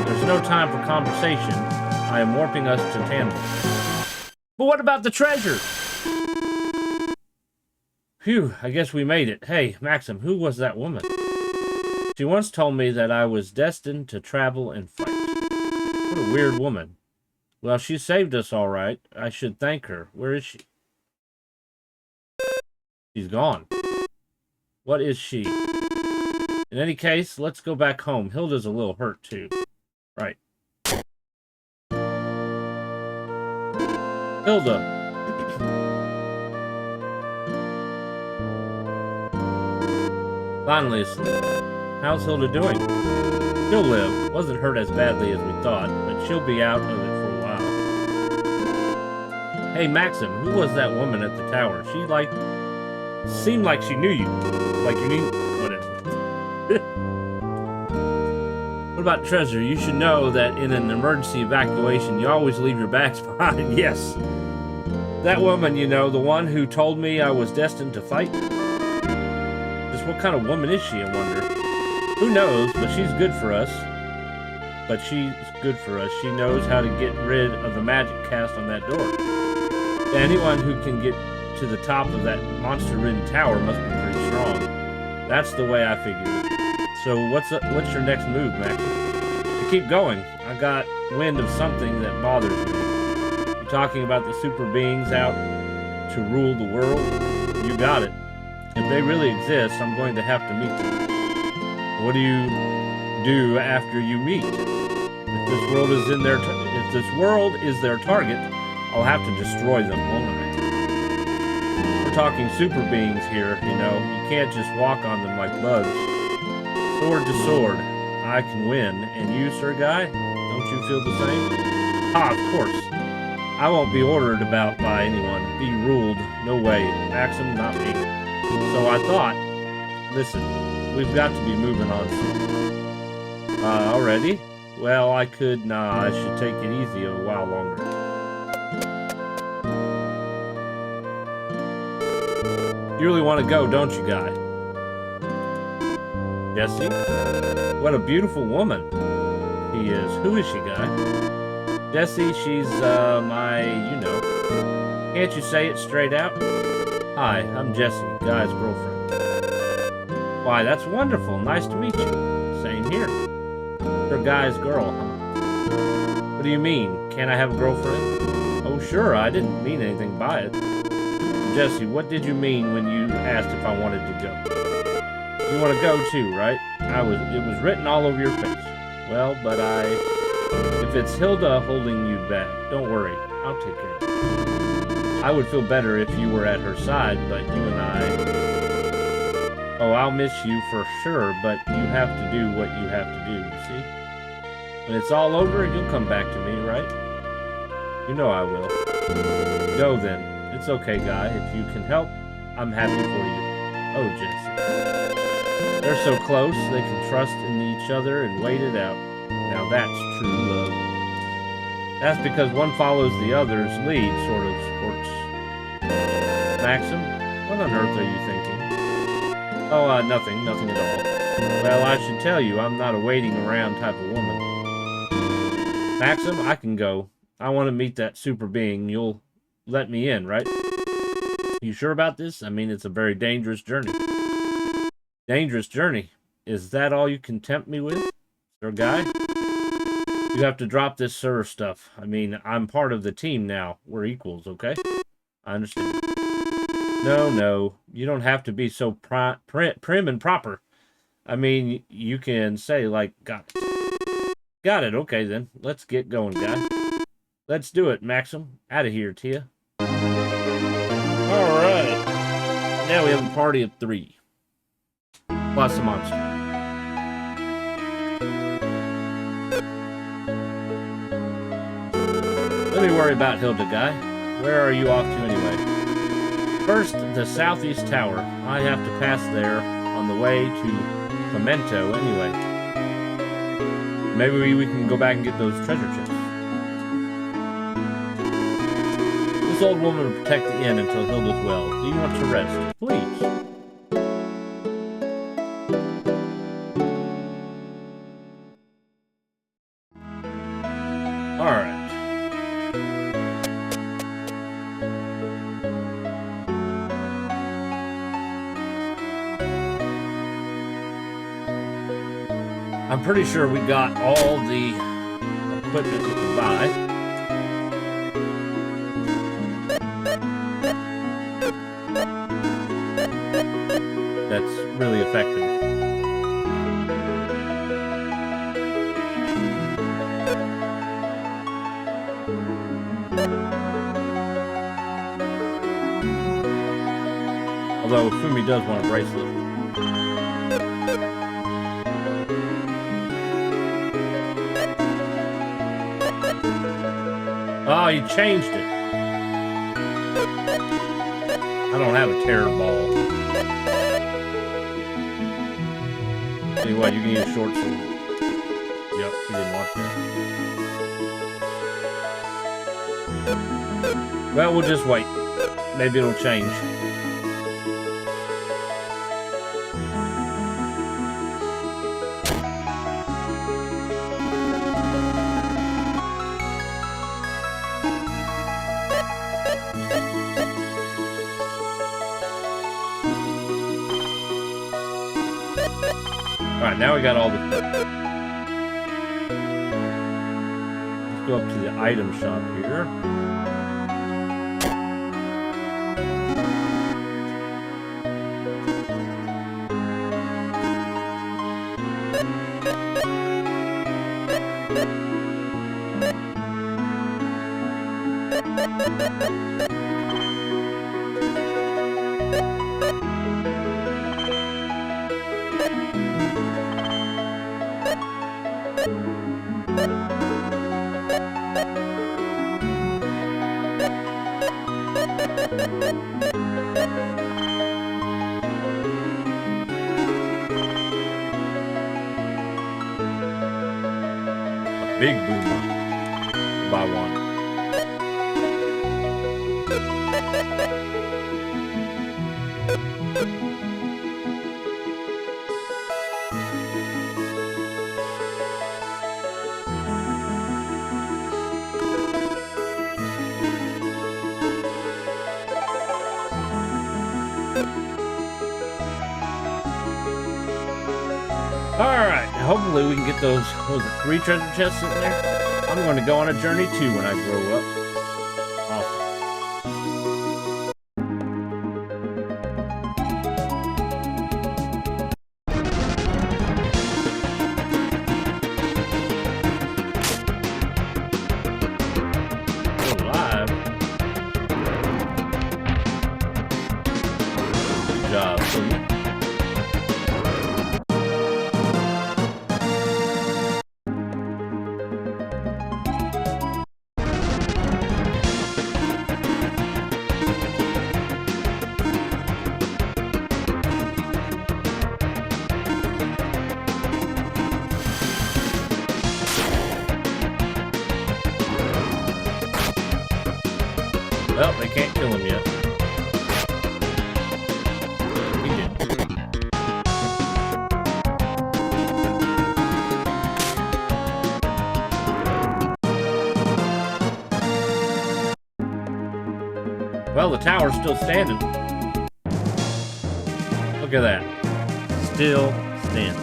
There's no time for conversation. I am warping us to Tanvil. But what about the treasure? Phew, I guess we made it. Hey, Maxim, who was that woman? She once told me that I was destined to travel and fight. What a weird woman. Well, she saved us all right. I should thank her. Where is she? She's gone. What is she? In any case, let's go back home. Hilda's a little hurt, too. Right. Hilda. Finally asleep. How's Hilda doing? She'll live. Wasn't hurt as badly as we thought, but she'll be out of it for a while. Hey, Maxim, who was that woman at the tower? She, seemed like she knew you. Like you knew... Whatever. What about treasure? You should know that in an emergency evacuation, you always leave your bags behind. Yes. That woman, you know, the one who told me I was destined to fight? Just what kind of woman is she, I wonder? Who knows, but she's good for us. She knows how to get rid of the magic cast on that door. Anyone who can get to the top of that monster-ridden tower must be pretty strong. That's the way I figured it. So what's your next move, Max? To keep going. I got wind of something that bothers me. You talking about the super beings out to rule the world? You got it. If they really exist, I'm going to have to meet them. What do you do after you meet? If this world is their target, I'll have to destroy them, won't I? We're talking super beings here, you know. You can't just walk on them like bugs. Sword to sword, I can win. And you, Sir Guy? Don't you feel the same? Ah, of course. I won't be ordered about by anyone. Be ruled. No way. Maxim, not me. So I thought, listen, we've got to be moving on soon. Already? Well, I should take it easy a while longer. You really want to go, don't you, Guy? Jesse? What a beautiful woman she is. Who is she, Guy? Jesse, she's, you know. Can't you say it straight out? Hi, I'm Jesse, Guy's girlfriend. Why, that's wonderful. Nice to meet you. Same here. You're Guy's girl, huh? What do you mean? Can't I have a girlfriend? Oh, sure, I didn't mean anything by it. Jesse, what did you mean when you asked if I wanted to go? You want to go too, right? It was written all over your face. Well, but if it's Hilda holding you back, don't worry. I'll take care of it. I would feel better if you were at her side, but you and I... Oh, I'll miss you for sure, but you have to do what you have to do, you see? When it's all over, you'll come back to me, right? You know I will. Go then. It's okay, Guy. If you can help, I'm happy for you. Oh, Jesse. They're so close, they can trust in each other and wait it out. Now that's true love. That's because one follows the other's lead, sort of, sports. Maxim, what on earth are you thinking? Oh, nothing at all. Well, I should tell you, I'm not a waiting around type of woman. Maxim, I can go. I want to meet that super being. You'll let me in, right? You sure about this? I mean, it's a very dangerous journey. Dangerous journey? Is that all you can tempt me with, sir Guy? You have to drop this sir stuff. I mean, I'm part of the team now. We're equals, okay? I understand. No, you don't have to be so prim and proper. I mean, you can say, like, got it. Got it, okay then. Let's get going, Guy. Let's do it, Maxim. Out of here, Tia. Alright. Now we have a party of 3. Plus a monster. Let me worry about Hilda, Guy. Where are you off to anyway? First, the southeast tower. I have to pass there on the way to Clemento anyway. Maybe we can go back and get those treasure chests. This old woman will protect the inn until Hilda's well. Do you want to rest? Please. Alright. I'm pretty sure we got all the equipment we could buy. That's really effective. Although Fumi does want a bracelet. Oh, you changed it. I don't have a terror ball. Tell you what, you can use a short sword. Yep, he didn't want that. Well, we'll just wait. Maybe it'll change. Alright, now we got all the... Let's go up to the item shop here. Big boomer. Buy one. Alright, hopefully we can get those 3 treasure chests in there. I'm going to go on a journey too when I grow up. Awesome. Still alive. Well, they can't kill him yet. He did. Well, the tower's still standing. Look at that. Still standing.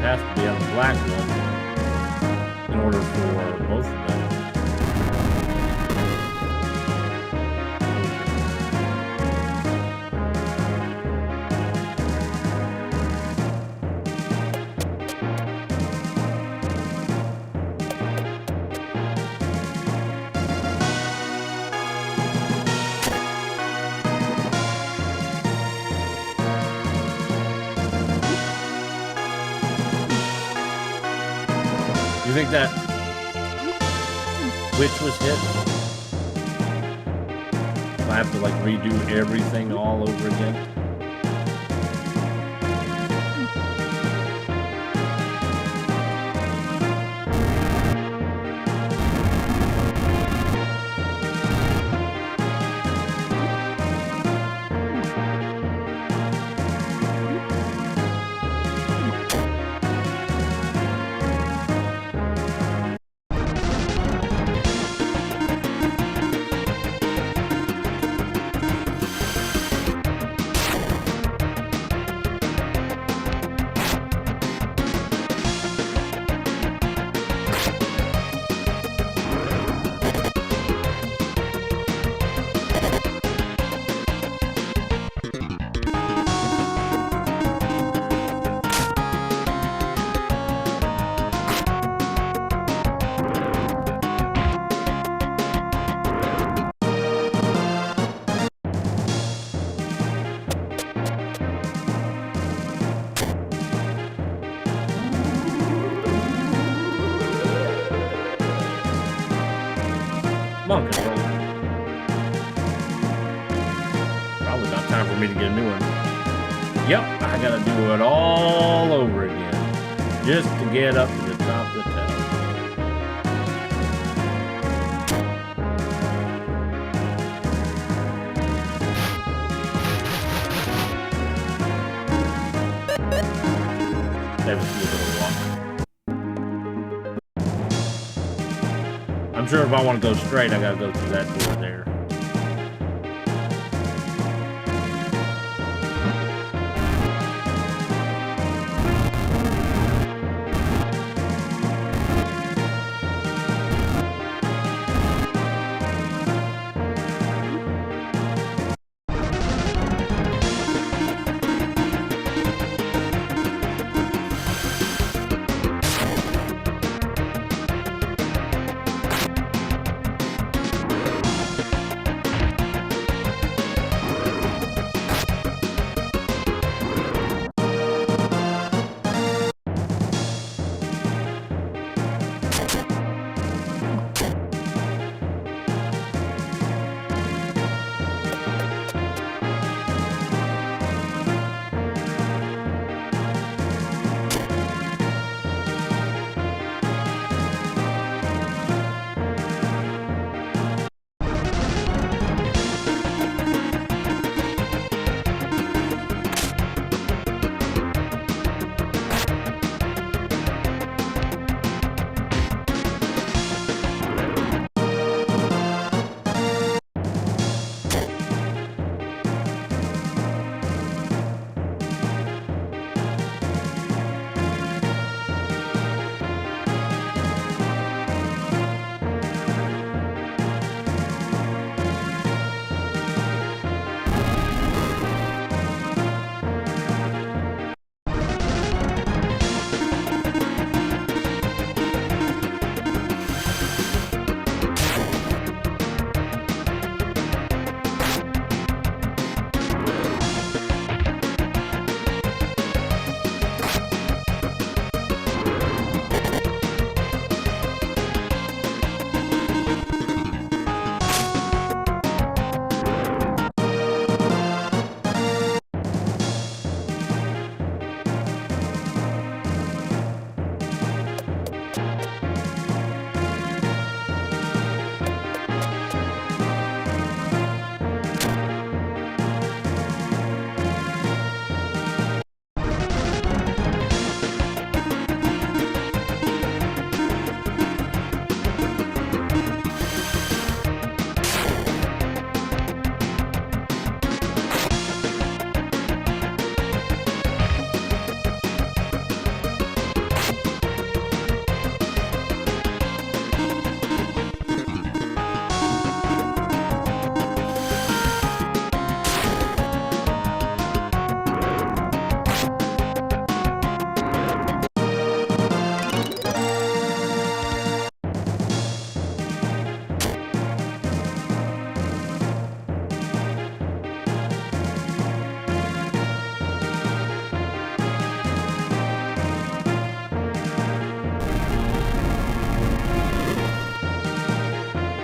Has to be on the black one in order for both of them. You think that witch was hit? I have to like redo everything all over again. Come on, controller. Probably not time for me to get a new one. Yep, I gotta do it all over again. Just to get up to the top of the tower. Save us a little bit of walk. I'm sure if I want to go straight, I gotta go through that door there.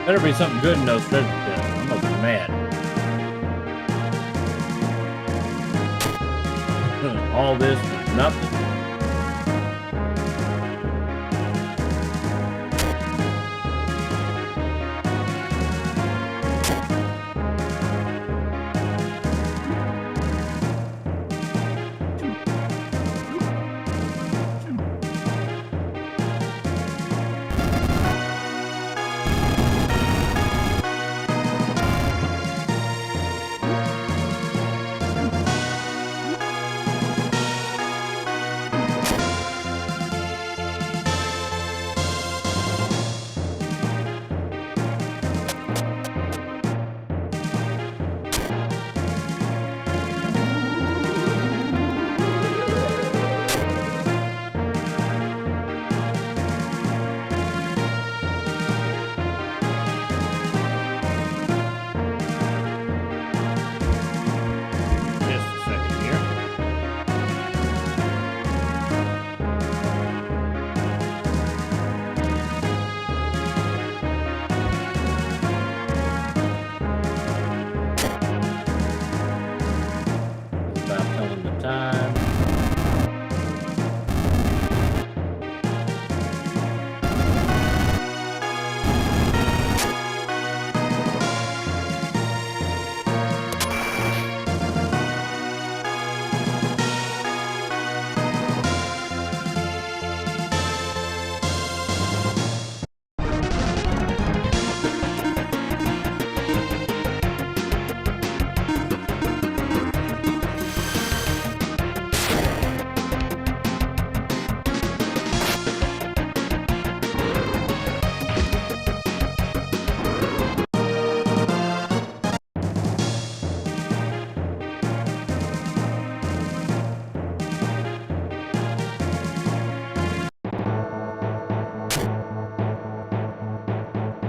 Better be something good in those treasure chests. I'm gonna be mad. All this for nothing.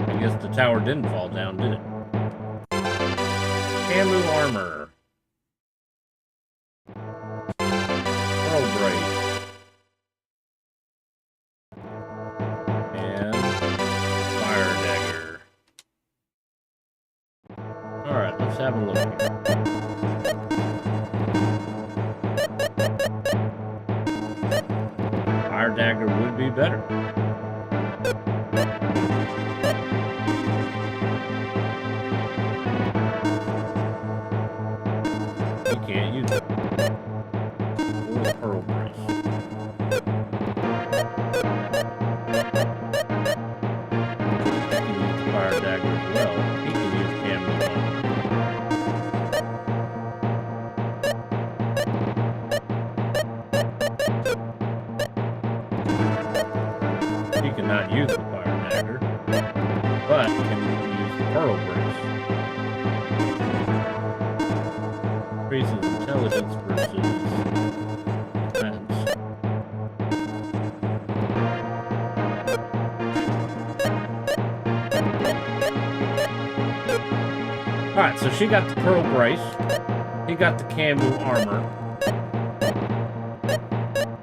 I guess the tower didn't fall down, did it? Camu armor. Pearl brace. And fire dagger. Alright, let's have a look here. Fire dagger would be better. Can't use it. Or the pearl brace. He can use the fire dagger as well. He can use Camu armor. He cannot use the fire dagger, but can use the pearl brace. Increases intelligence versus defense. Alright, so she got the pearl brace. He got the Camu armor.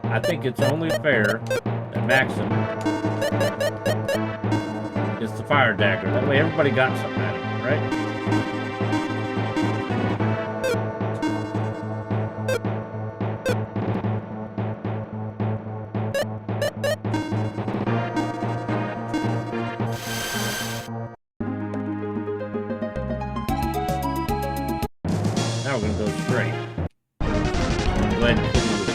I think it's only fair that Maxim gets the fire dagger. That way everybody got something out of it, right? Now we're gonna go straight. I'm glad you couldn't lose it.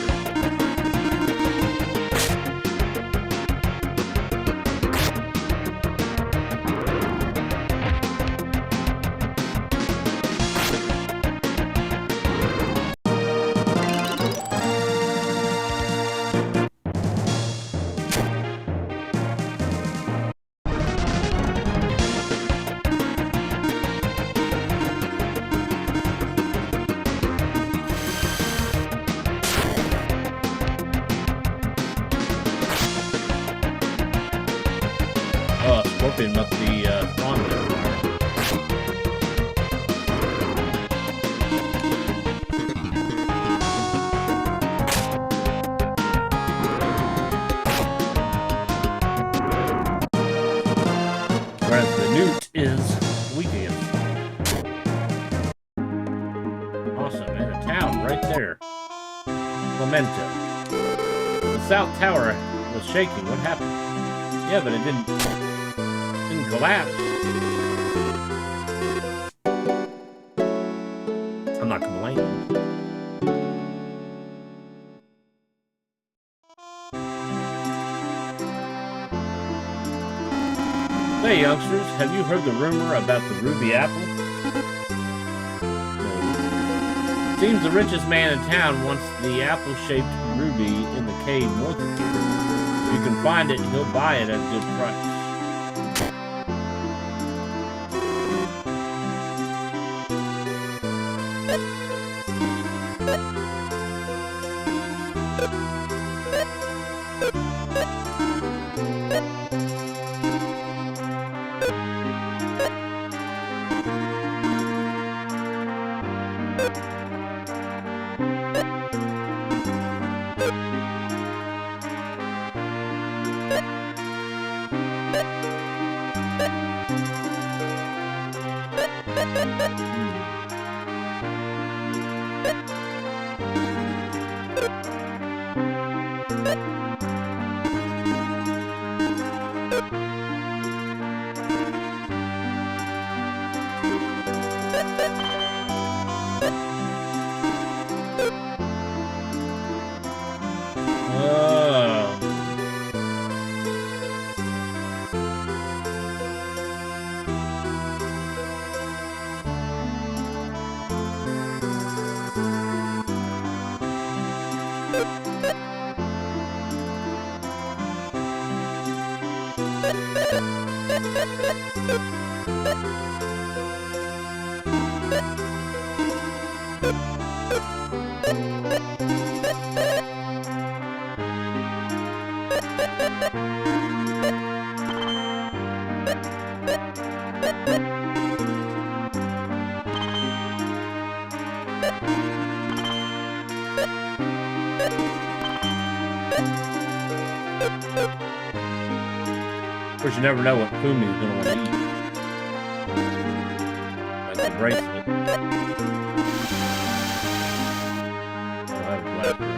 Scorpion must be strong in fire. Whereas the newt memento. The South Tower was shaking. What happened? Yeah, but it didn't collapse. I'm not complaining. Hey youngsters, have you heard the rumor about the ruby apple? No. It seems the richest man in town wants the apple-shaped ruby in the cave north of here. If you can find it, he'll buy it at a good price. Of course, you never know what Fumi's gonna want to eat. Like the bracelet. I'll have a black ring.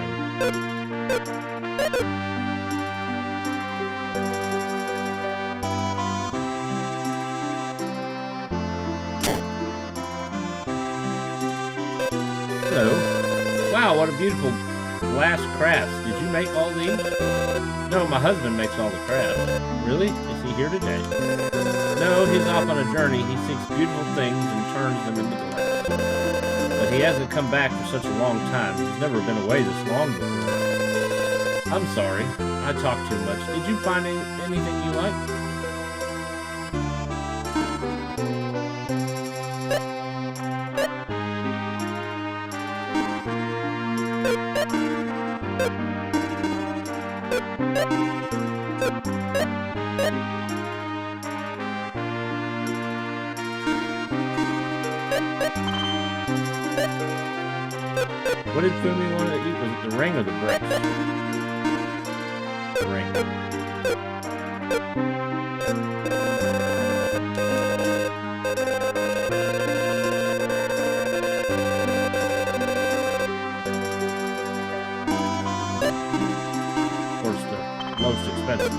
Hello. Wow, what a beautiful glass crafts. Did you make all these? No, my husband makes all the crafts. Really? Is he here today? No, he's off on a journey. He seeks beautiful things and turns them into glass. But he hasn't come back for such a long time. He's never been away this long before. I'm sorry. I talk too much. Did you find anything you like? What did Fumi want to eat? Was it the ring or the brace? The ring. Of course, the most expensive.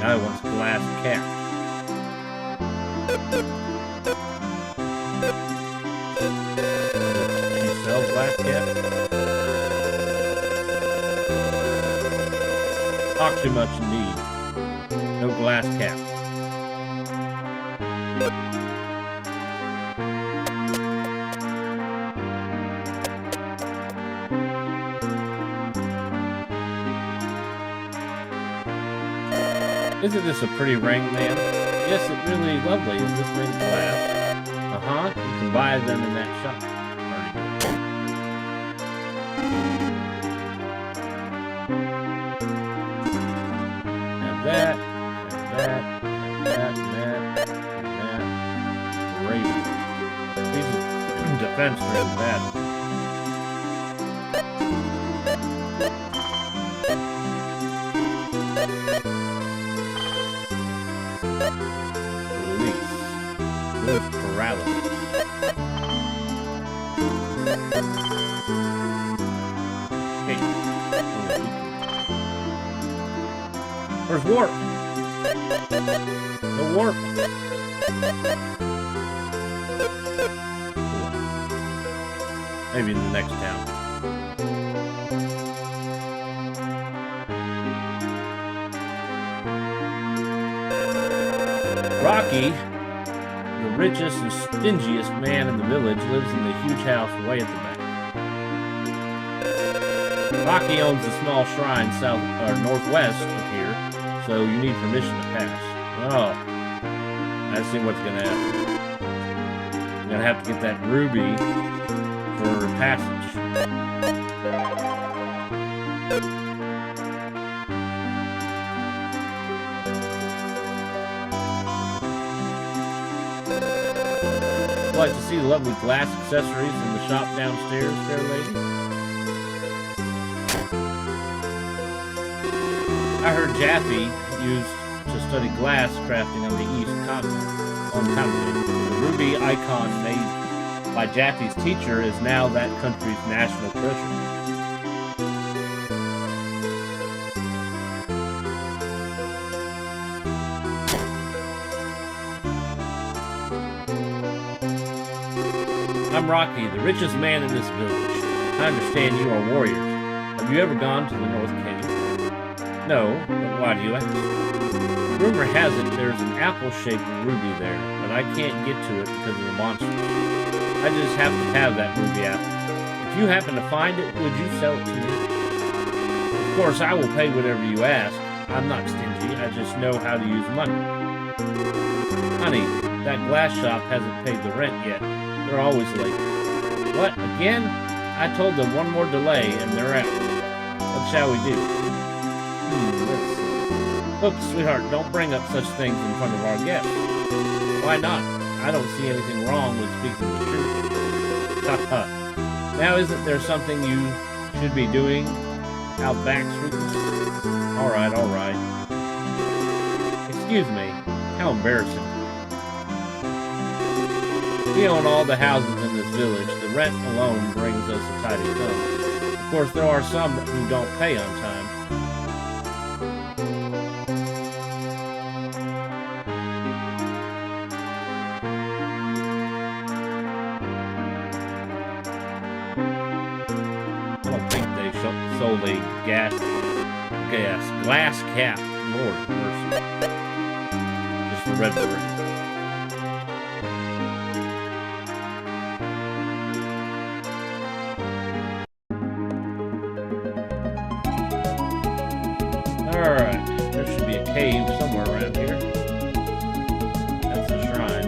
Now he wants a glass cap. She sells glass cap? Talk too much indeed. No glass cap. Isn't this a pretty ring, man? Yes, it's really lovely. Is this ring glass? Uh-huh. You can buy them in that shop. And that, and that, and that, and that, and that. Raven. These defense are in bad. morality. Hey. Where's warp? No warp. Maybe in the next town. Rocky, the richest and stingiest man in the village, lives in the huge house way at the back. Rocky owns a small shrine south or northwest of here, so you need permission to pass. Oh, I see what's gonna happen. You're gonna have to get that ruby for passage. I'd like to see the lovely glass accessories in the shop downstairs, fair lady. I heard Jaffe used to study glass crafting on the East Continent a long time ago. The ruby icon made by Jaffe's teacher is now that country's national treasure. I'm Rocky, the richest man in this village. I understand you are warriors. Have you ever gone to the North Cave? No, but why do you ask? Rumor has it there's an apple-shaped ruby there, but I can't get to it because of the monsters. I just have to have that ruby apple. If you happen to find it, would you sell it to me? Of course, I will pay whatever you ask. I'm not stingy, I just know how to use money. Honey, that glass shop hasn't paid the rent yet. They're always late. What, again? I told them one more delay and they're out. What shall we do? Let's see. Look, sweetheart, don't bring up such things in front of our guests. Why not? I don't see anything wrong with speaking the truth. Haha. Now isn't there something you should be doing out back, sweetness? Alright, alright. Excuse me. How embarrassing. We own all the houses in this village. The rent alone brings us a tidy sum. Of course, there are some who don't pay on time. I don't think they sold a glass cap. Lord mercy. Just the red bird. Alright, there should be a cave somewhere around here. That's the shrine.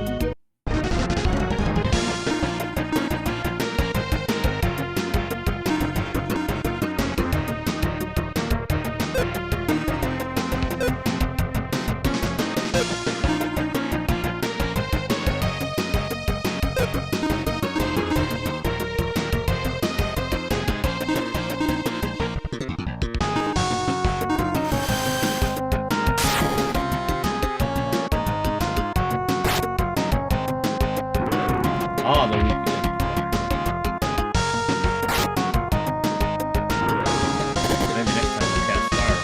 Oh, the weekend. Maybe next time we cast fire.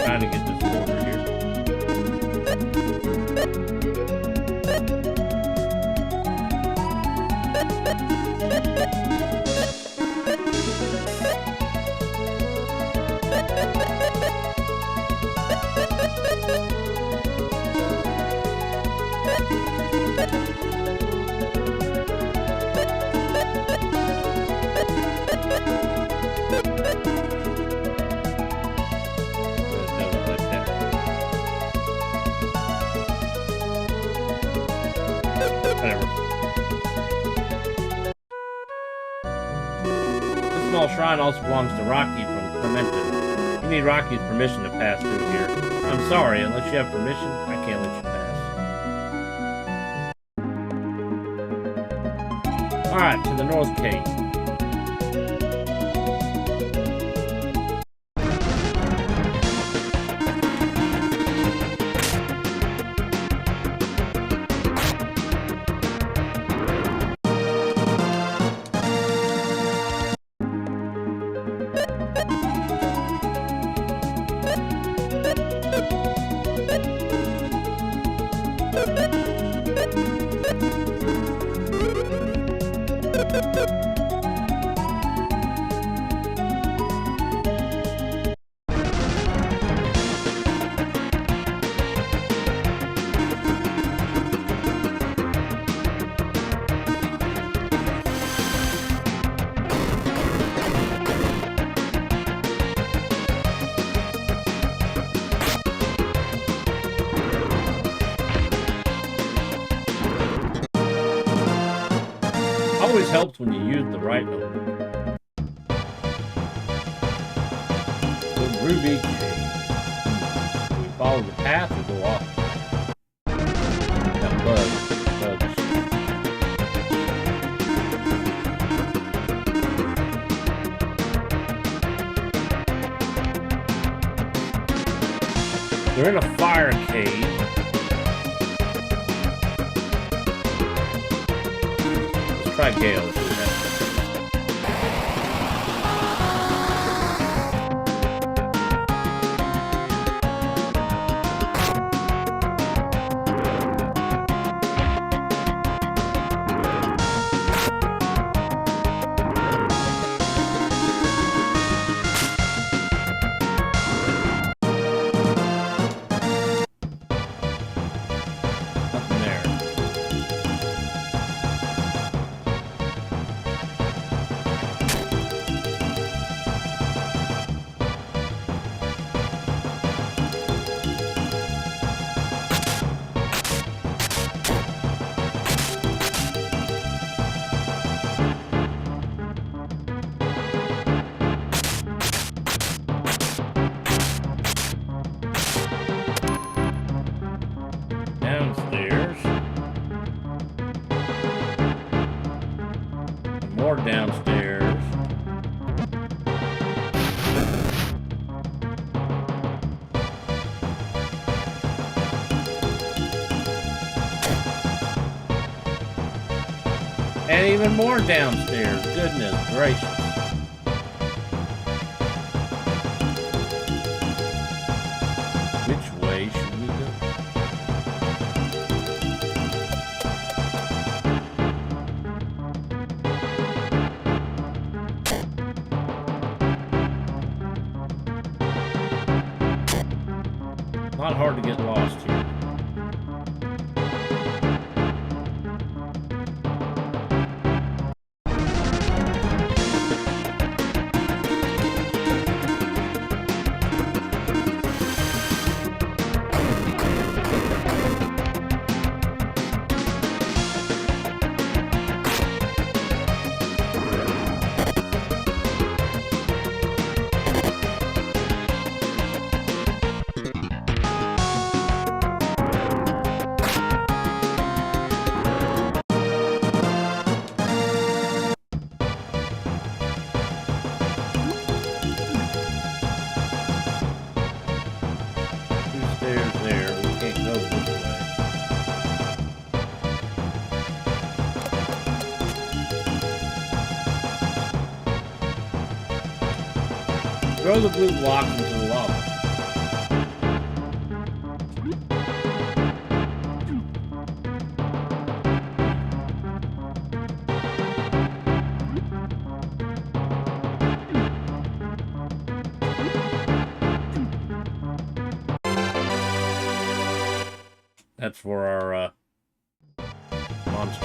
Trying to get this over here. Small shrine also belongs to Rocky from Clementon. You need Rocky's permission to pass through here. I'm sorry, unless you have permission, I can't let you pass. Alright, to the North Cave. Always helps when you use the right one. The Ruby Cave. Do we follow the path or go off? That bugs. They're in a fire cave. Try Gale. Nothing there. Downstairs. More downstairs. And even more downstairs. Goodness gracious. Which way should we go? Not hard to get lost here. Throw the blue blocks into the lava. That's for our monster.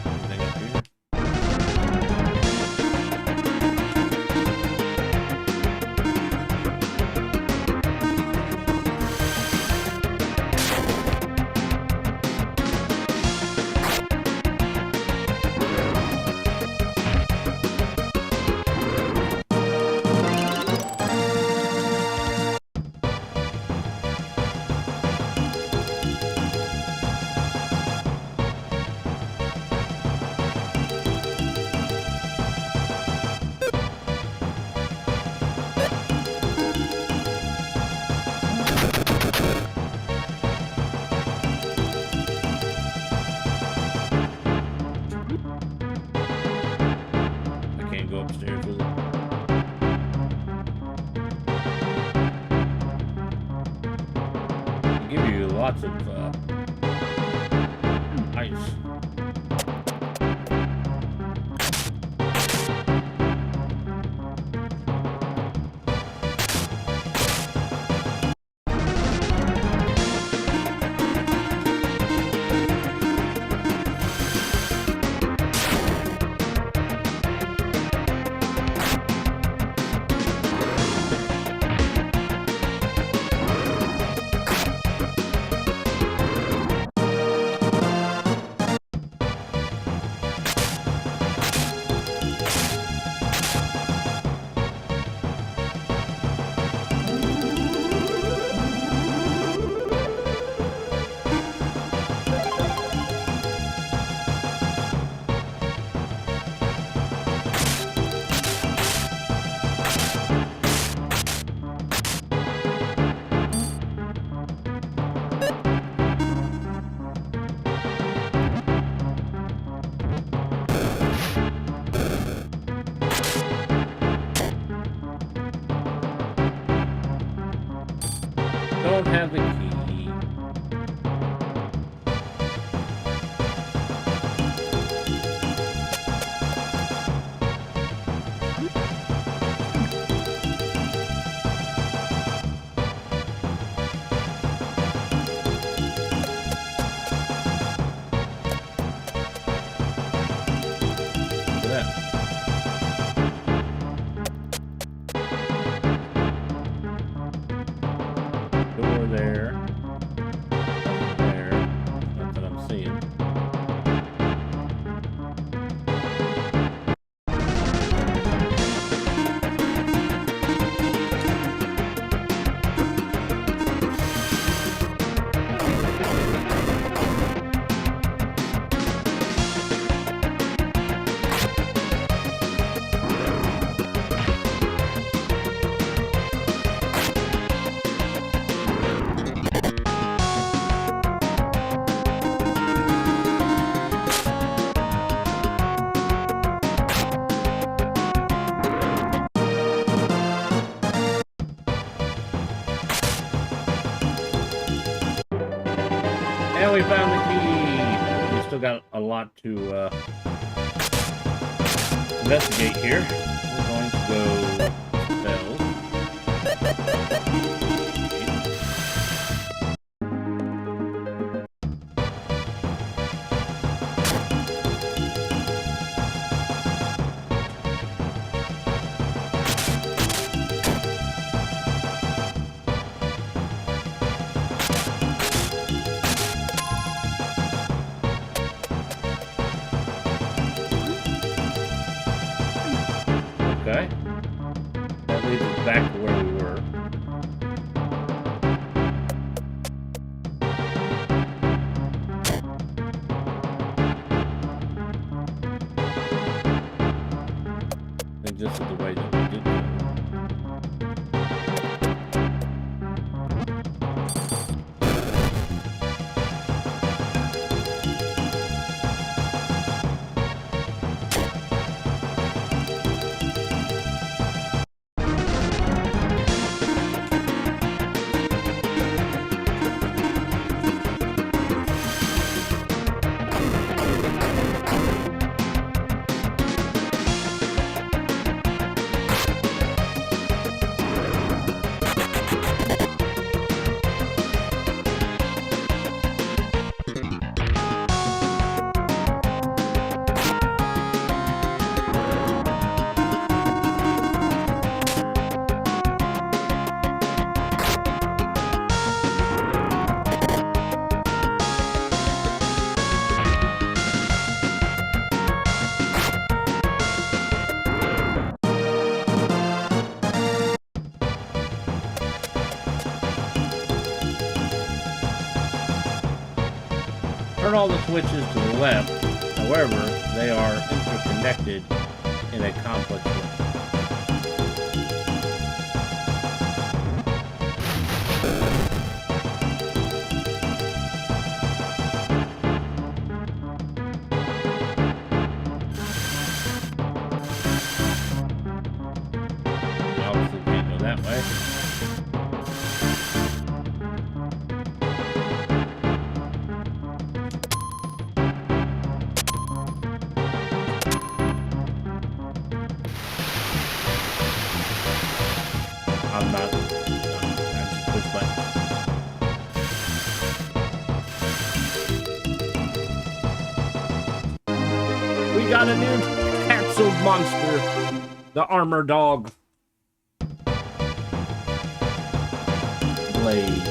Anything up here? Go upstairs with it. They give you lots of ice. Don't have the key. Look at that. Door there. There. Not that I'm seeing. And we found the key. We still got a lot to investigate here. We're going to go spells. Okay. That leads us back to where we were. I think this is the way that we did go. turn all the switches to the left. However, they are interconnected in a complex way. Obviously can't go that way. I'm not. I just push buttons. We got a new capsule monster, the armor dog. Blade.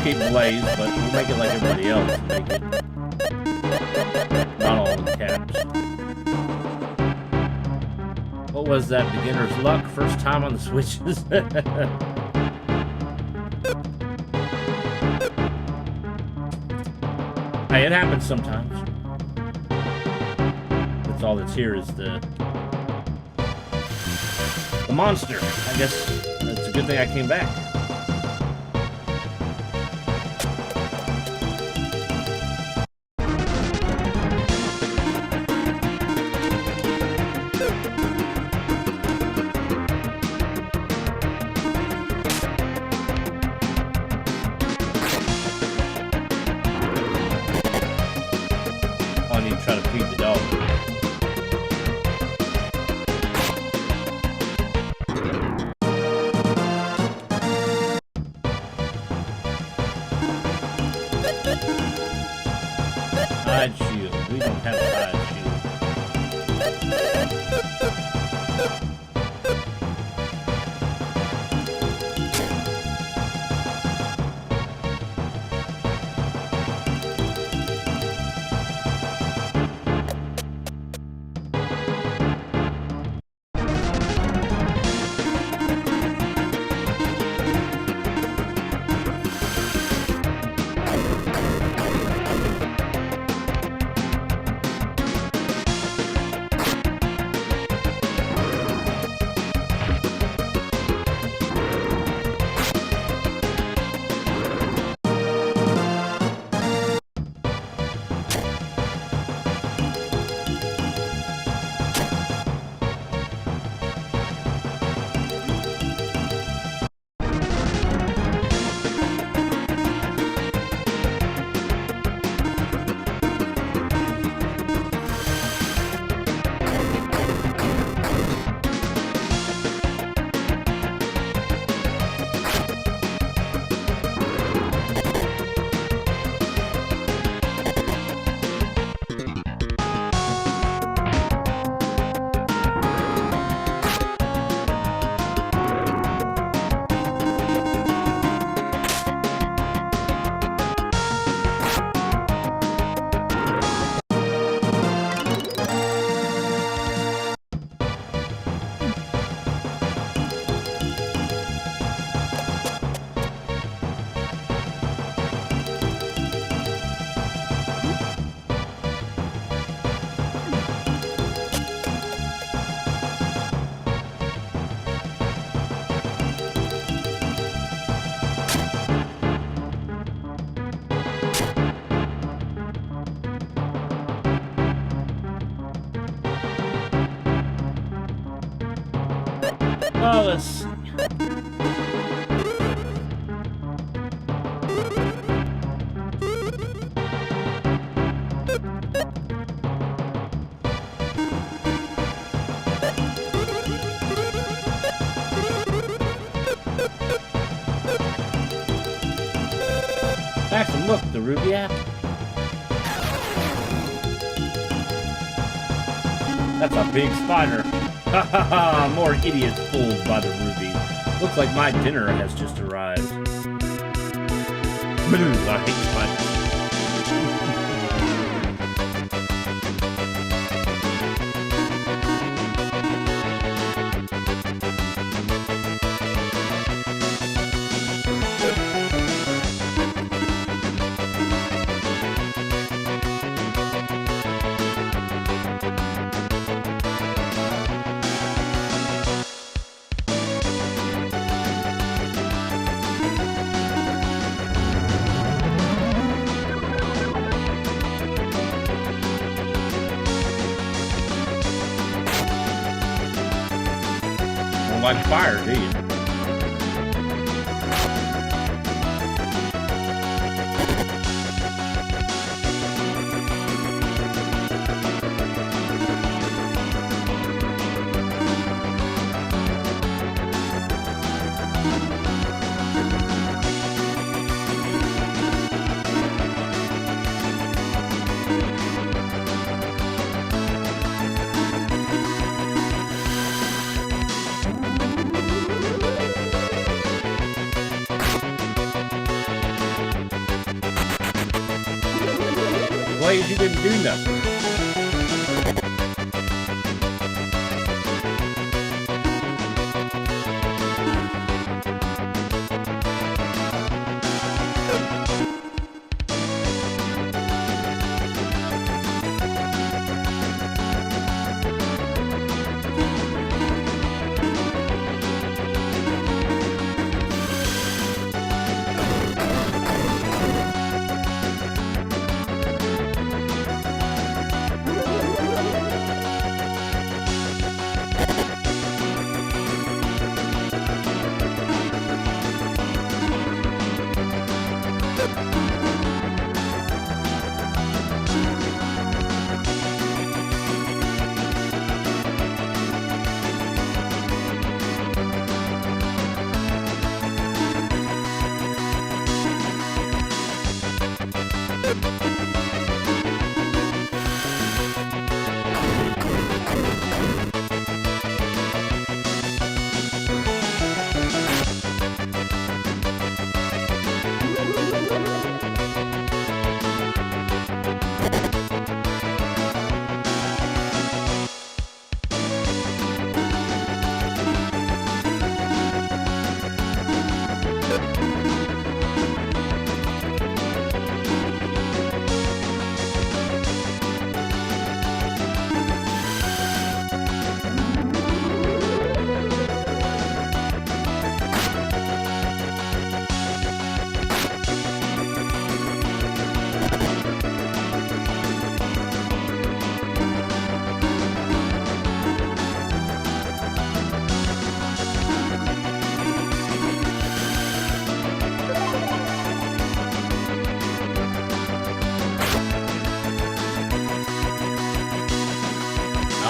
Keep Blaze, but we'll make it like everybody else. Make it not all in caps. What was that? Beginner's luck? First time on the switches? Hey, it happens sometimes. That's all that's here is the monster. I guess it's a good thing I came back. Try to feed the dog. Hide shield. We don't have a hide shield. Oh, let's see. Maxim, look, the Ruby app. That's a big spider. Ha ha ha! More idiots fooled by the Ruby. Looks like my dinner has just arrived. I hate spiders. don't like fire, do you? Blaze, you didn't do nothing.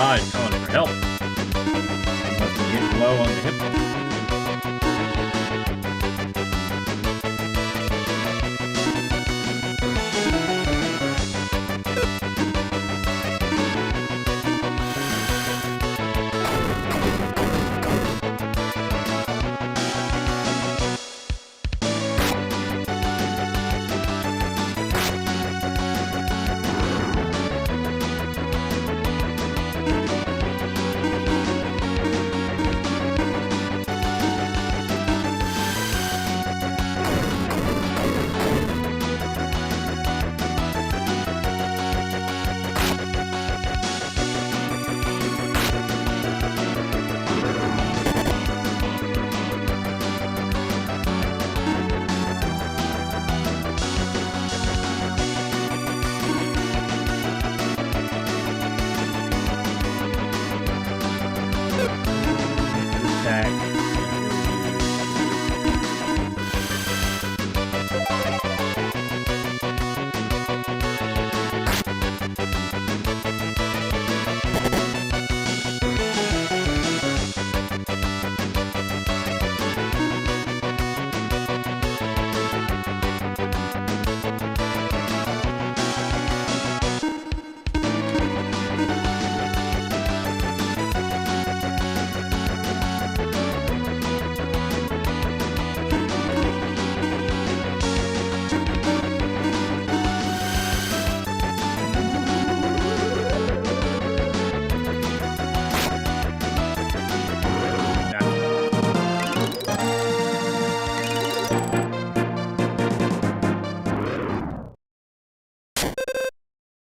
Ah, he's calling for help. He must be getting low on the hip points.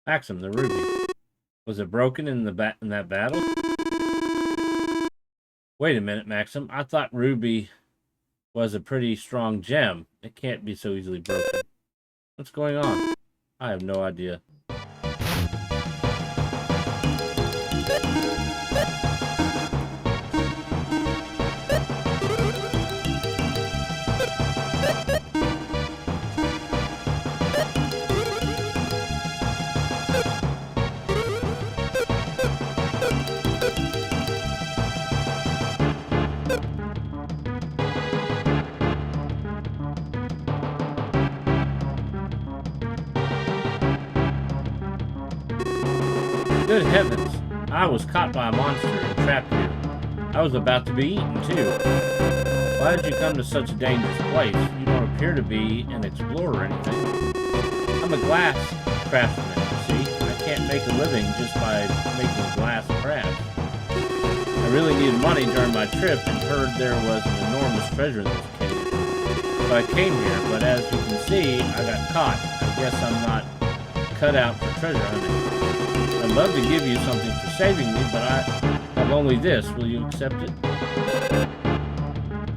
Maxim, the ruby. Was it broken in that battle? Wait a minute, Maxim. I thought ruby was a pretty strong gem. It can't be so easily broken. What's going on? I have no idea. Good heavens! I was caught by a monster and trapped here. I was about to be eaten, too. Why did you come to such a dangerous place? You don't appear to be an explorer or anything. I'm a glass craftsman, you see. I can't make a living just by making glass crafts. I really needed money during my trip and heard there was an enormous treasure in this cave. So I came here, but as you can see, I got caught. I guess I'm not cut out for treasure hunting. I'd love to give you something for saving me, but I have only this. Will you accept it?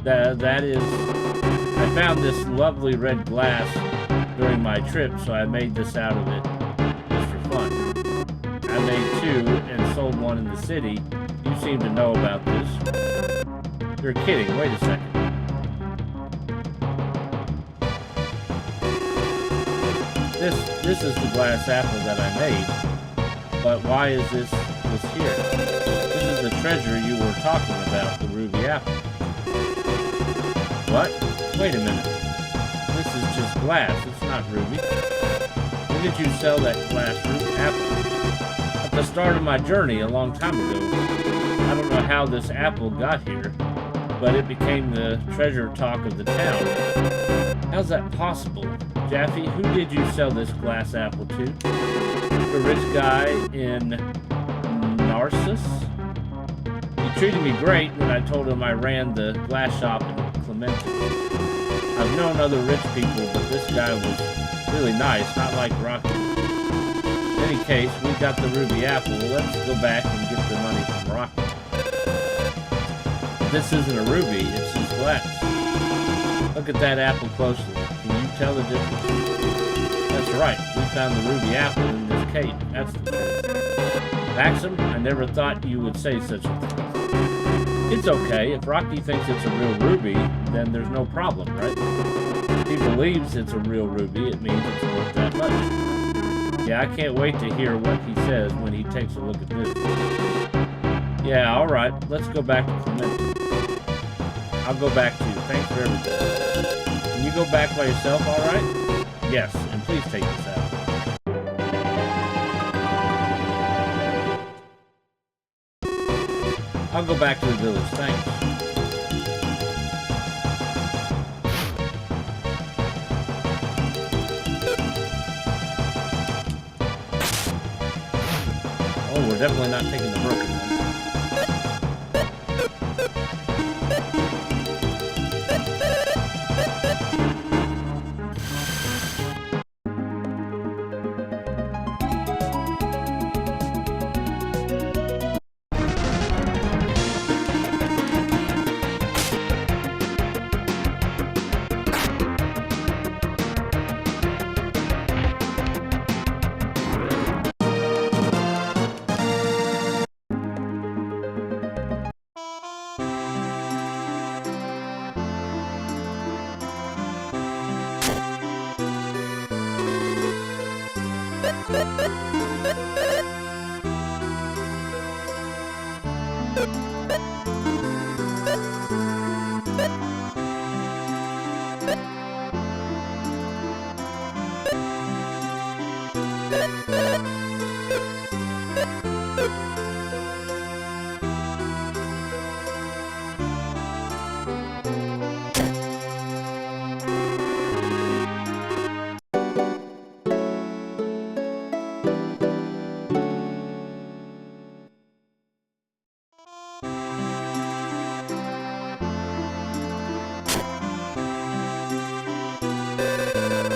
That is... I found this lovely red glass during my trip, so I made this out of it just for fun. I made 2 and sold one in the city. You seem to know about this. You're kidding. Wait a second. This is the glass apple that I made. But why is this here? This is the treasure you were talking about, the ruby apple. What? Wait a minute. This is just glass. It's not ruby. When did you sell that glass ruby apple? At the start of my journey a long time ago. I don't know how this apple got here, but it became the treasure talk of the town. How's that possible? Jaffe, who did you sell this glass apple to? The rich guy in Narcissus? He treated me great when I told him I ran the glass shop in Clemente. I've known other rich people, but this guy was really nice, not like Rocky. In any case, we got the ruby apple. Let's go back and get the money from Rocky. This isn't a ruby, it's just glass. Look at that apple closely. Can you tell the difference? That's right, we found the ruby apple in this cave. That's the truth. Maxim, I never thought you would say such a thing. It's okay. If Rocky thinks it's a real ruby, then there's no problem, right? If he believes it's a real ruby, it means it's worth that much. Yeah, I can't wait to hear what he says when he takes a look at this. Yeah, alright. Let's go back to Clemente. I'll go back too. Thanks for everything. Can you go back by yourself, alright? Yes, and please take this out. I'll go back to the village, thanks. Oh, we're definitely not taking the broken one.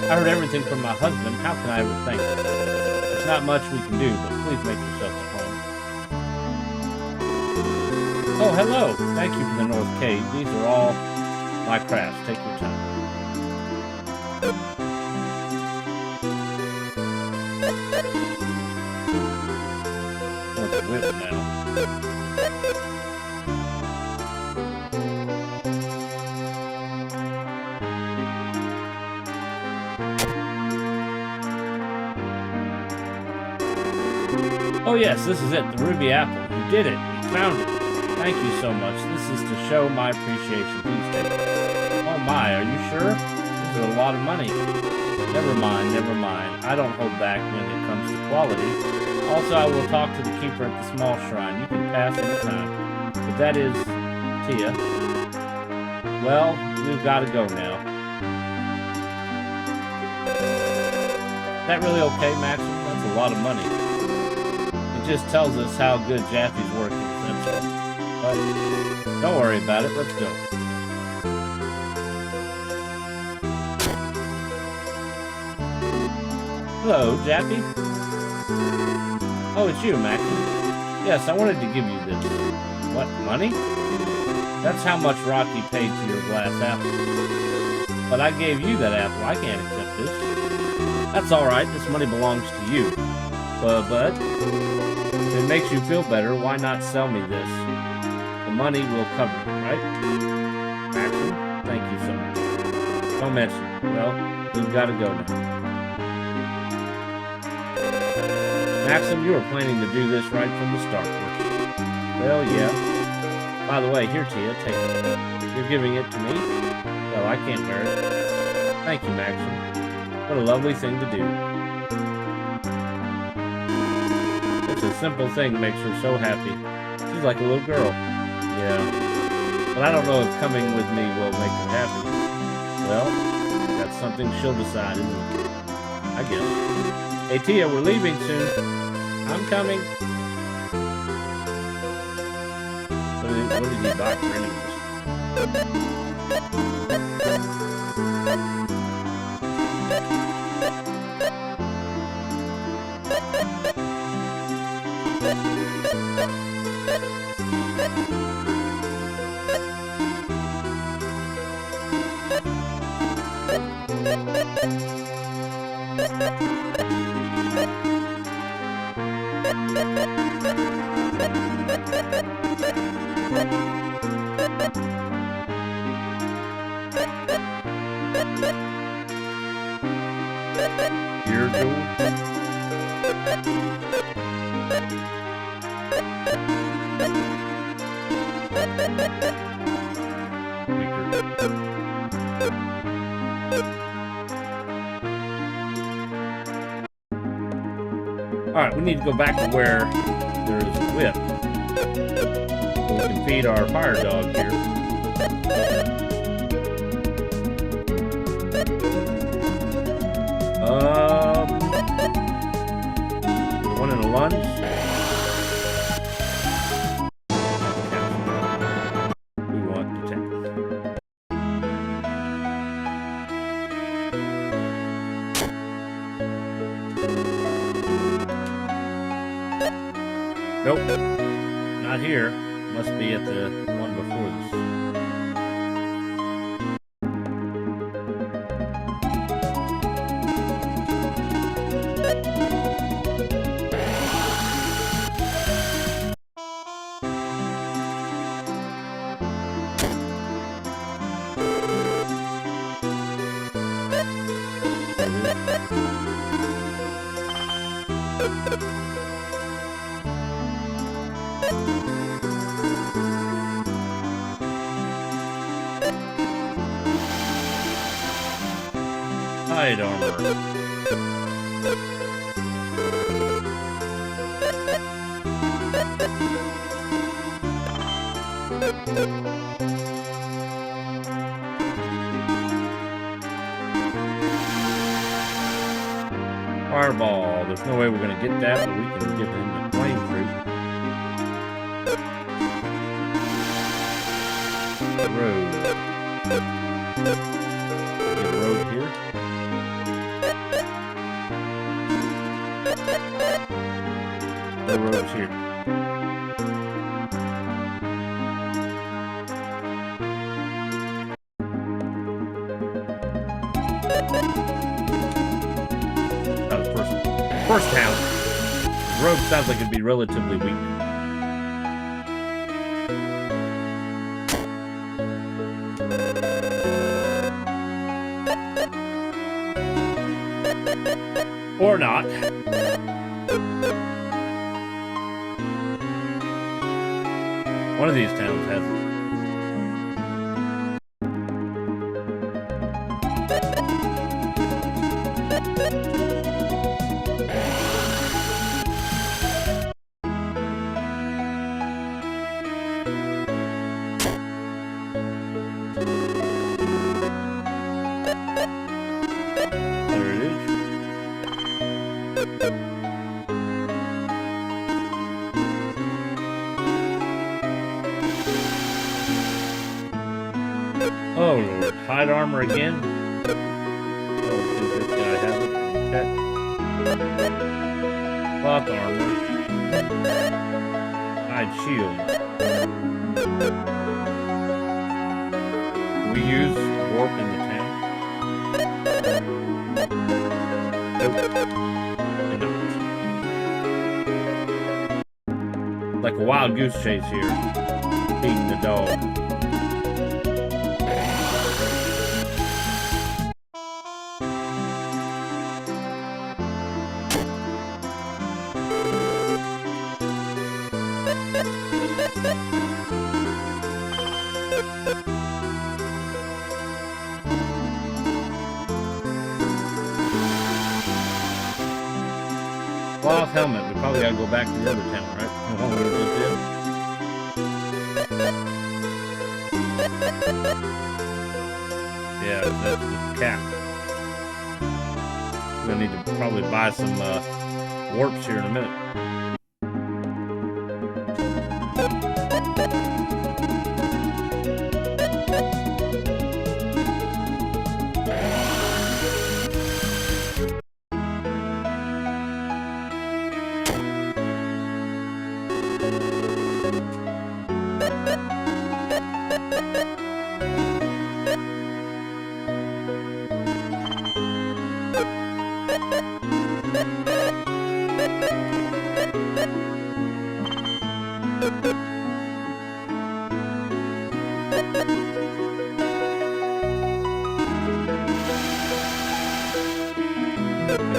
I heard everything from my husband. How can I ever thank him? There's not much we can do, but please make yourself at home. Oh, hello. Thank you for the North Cave. These are all my crafts. Take your time. I want the whip now. Oh yes, this is it, the ruby apple. You did it. You found it. Thank you so much. This is to show my appreciation. Please take it. Oh my, are you sure? This is a lot of money. Never mind, never mind. I don't hold back when it comes to quality. Also, I will talk to the keeper at the small shrine. You can pass any time. But that is Tia. Well, we've got to go now. Is that really okay, Maxim? That's a lot of money. It just tells us how good Jaffe's work is, that's all. But don't worry about it. Let's go. Hello, Jaffe? Oh, it's you, Maxim. Yes, I wanted to give you this. What, money? That's how much Rocky paid for your glass apple. But I gave you that apple. I can't accept this. That's alright. This money belongs to you. But if it makes you feel better, why not sell me this? The money will cover it, right? Maxim, thank you so much. Don't mention it. Well, we've got to go now. Maxim, you were planning to do this right from the start, weren't you? Well, yeah. By the way, here, Tia, take it. You're giving it to me? Well, I can't wear it. Thank you, Maxim. What a lovely thing to do. It's a simple thing makes her so happy. She's like a little girl. Yeah. But I don't know if coming with me will make her happy. Well, that's something she'll decide, isn't it? I guess. Hey, Tia, we're leaving soon. I'm coming. What did he buy for anyways? Alright, we need to go back to where there is a whip. So we can feed our fire dog here. One in a lunge. We want to take. Nope, not here. Must be at the one before this. Hide armor. Fireball. There's no way we're gonna get that, but we can give him the flame fruit. Road. Get a road here. No roads here. That was first town. The road sounds like it'd be relatively weak. Or not. One of these towns has it. Oh Lord, hide armor again? Oh, does this guy have it? Okay. Cloth armor. Hide shield. We use warp in the town. Nope. Like a wild goose chase here. Feeding the dog. Cloth helmet. We probably gotta go back to the other town, right? The one we just did. Yeah, that's the cap. We're gonna need to probably buy some warps here in a minute.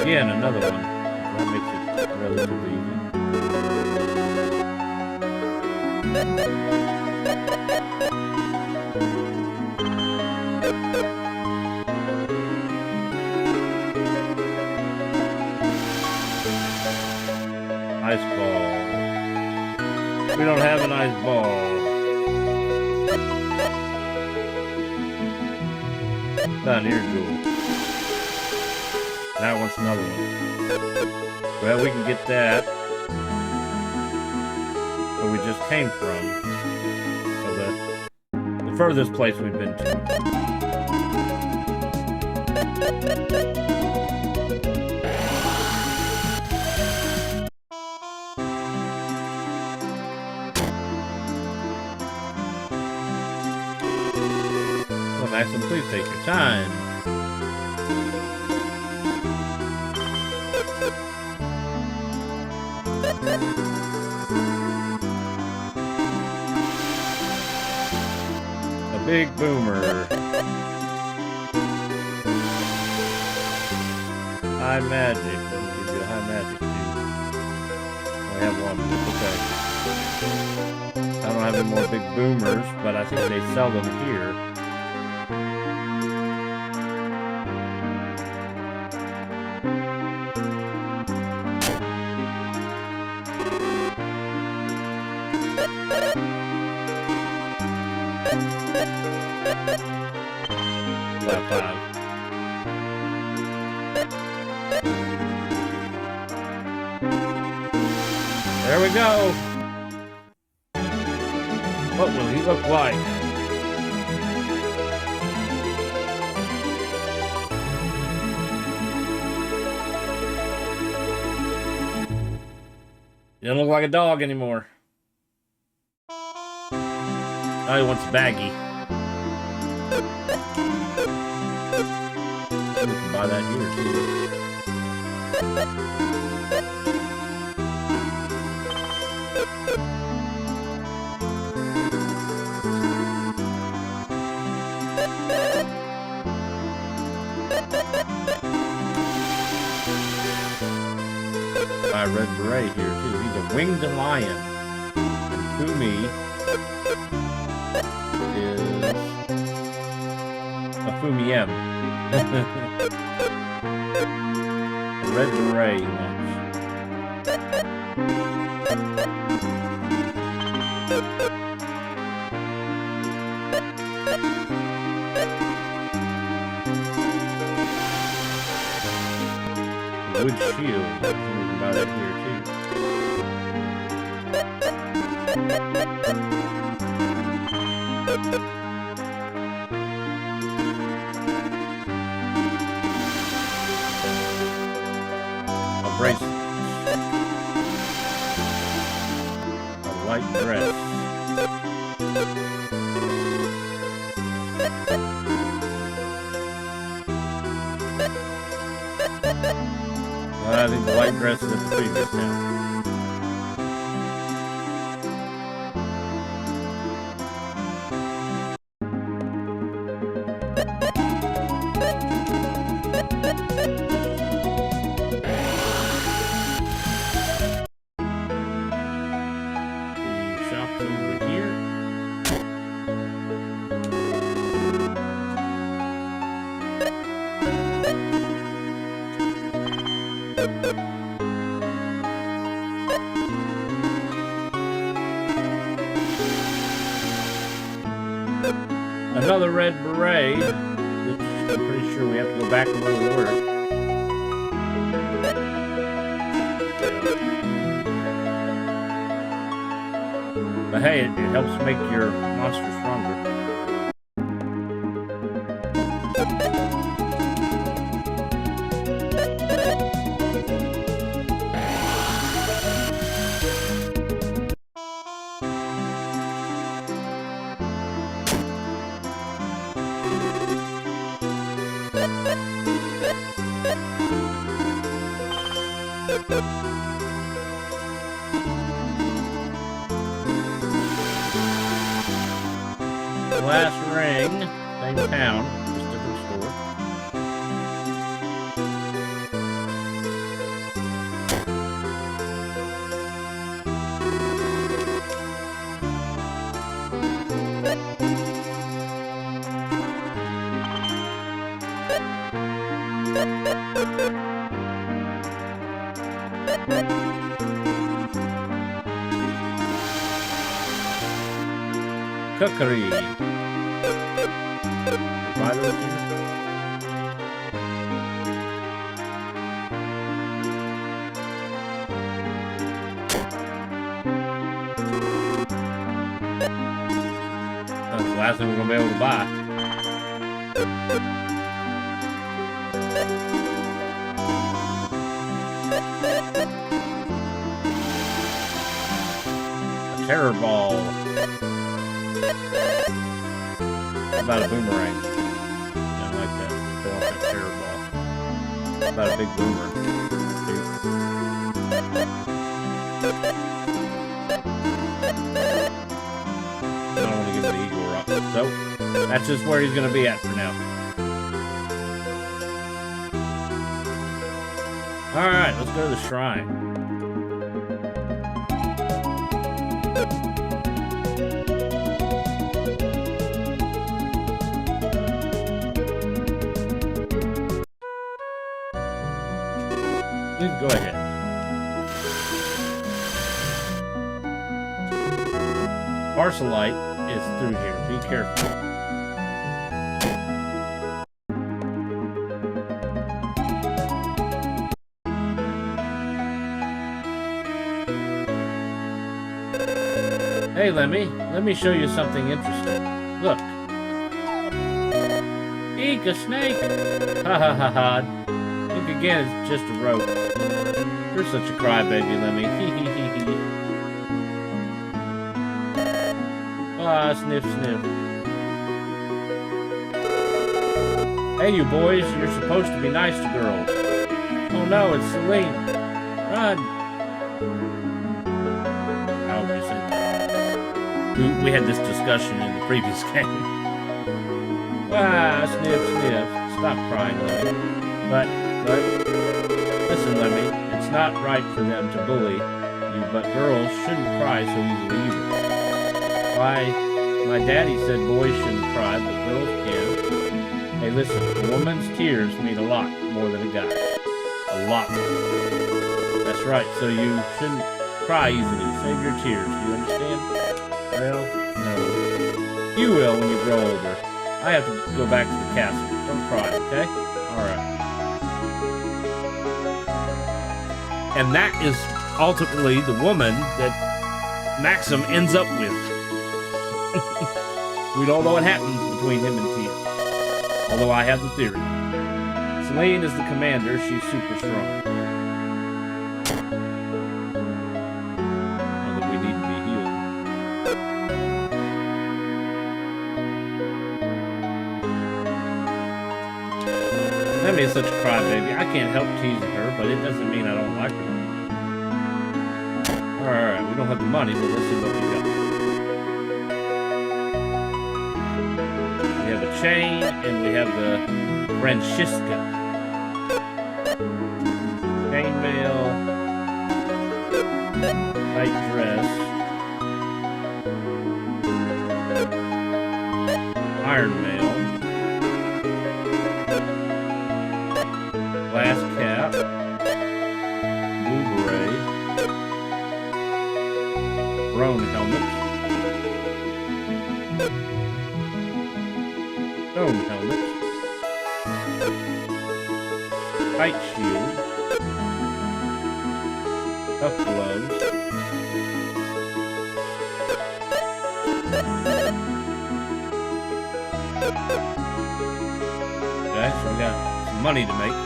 Again, another one. That makes it relatively easy. Ice ball. We don't have an ice ball. Pioneer jewel. That one's another one. Well, we can get that. Where we just came from. So the furthest place we've been to. Well, Maxim, please take your time. A big boomer. High magic. We'll give you a high magic too. We have one. Okay. I don't have any more big boomers, but I think they sell them here. Flat 5. There we go. What will he look like? He doesn't look like a dog anymore. Now he wants baggy. We can buy that here too. Buy a red beret here too. He's a winged lion. And Fumi is a Fumi-M. Red beret he wants. Wood shield. I think we can buy that here too. Well, I think the white dress is at the previous town. The shop's over here. Another red beret, which I'm pretty sure we have to go back to where we were. But hey, it helps make your monster stronger. Last ring, same town, just different store. Cookery. Buy those here? That's the last thing we're gonna be able to buy. A terror ball. How about a boomerang? I like that. I want that terror ball. How about a big boomer? I don't want to give him the eagle rock. So, that's just where he's going to be at for now. Alright, let's go to the shrine. Please go ahead. Parcelite is through here. Be careful. Hey, Lemmy. Let me show you something interesting. Look. Eek, a snake! Ha ha ha ha. Look again, it's just a rope. You're such a crybaby, Lemmy. Hee hee hee hee. Ah, sniff sniff. Hey, you boys, you're supposed to be nice to girls. Oh no, it's Celine. Run! How would you say that? We had this discussion in the previous game. Ah, sniff sniff. Stop crying, Lemmy. But, listen, Lemmy, it's not right for them to bully you, but girls shouldn't cry so easily either. Why, my daddy said boys shouldn't cry, but girls can. Hey, listen, a woman's tears mean a lot more than a guy's. A lot more. That's right, so you shouldn't cry easily. Save your tears, do you understand? Well, no. You will when you grow older. I have to go back to the castle. Don't cry, okay? Alright. And that is ultimately the woman that Maxim ends up with. We don't know what happens between him and Tia. Although I have the theory. Celine is the commander. She's super strong. Although we need to be healed. Lemmy is such a crybaby. I can't help teasing her, but it doesn't mean I don't like her. Alright, we don't have the money, but let's see what we got. We have a chain, and we have the Francesca. Chainmail. White dress. Iron mail. Glass cap. Blue beret. Roan helmet. Stone helmet. Kite shield. Tough gloves. Okay, so we got some money to make.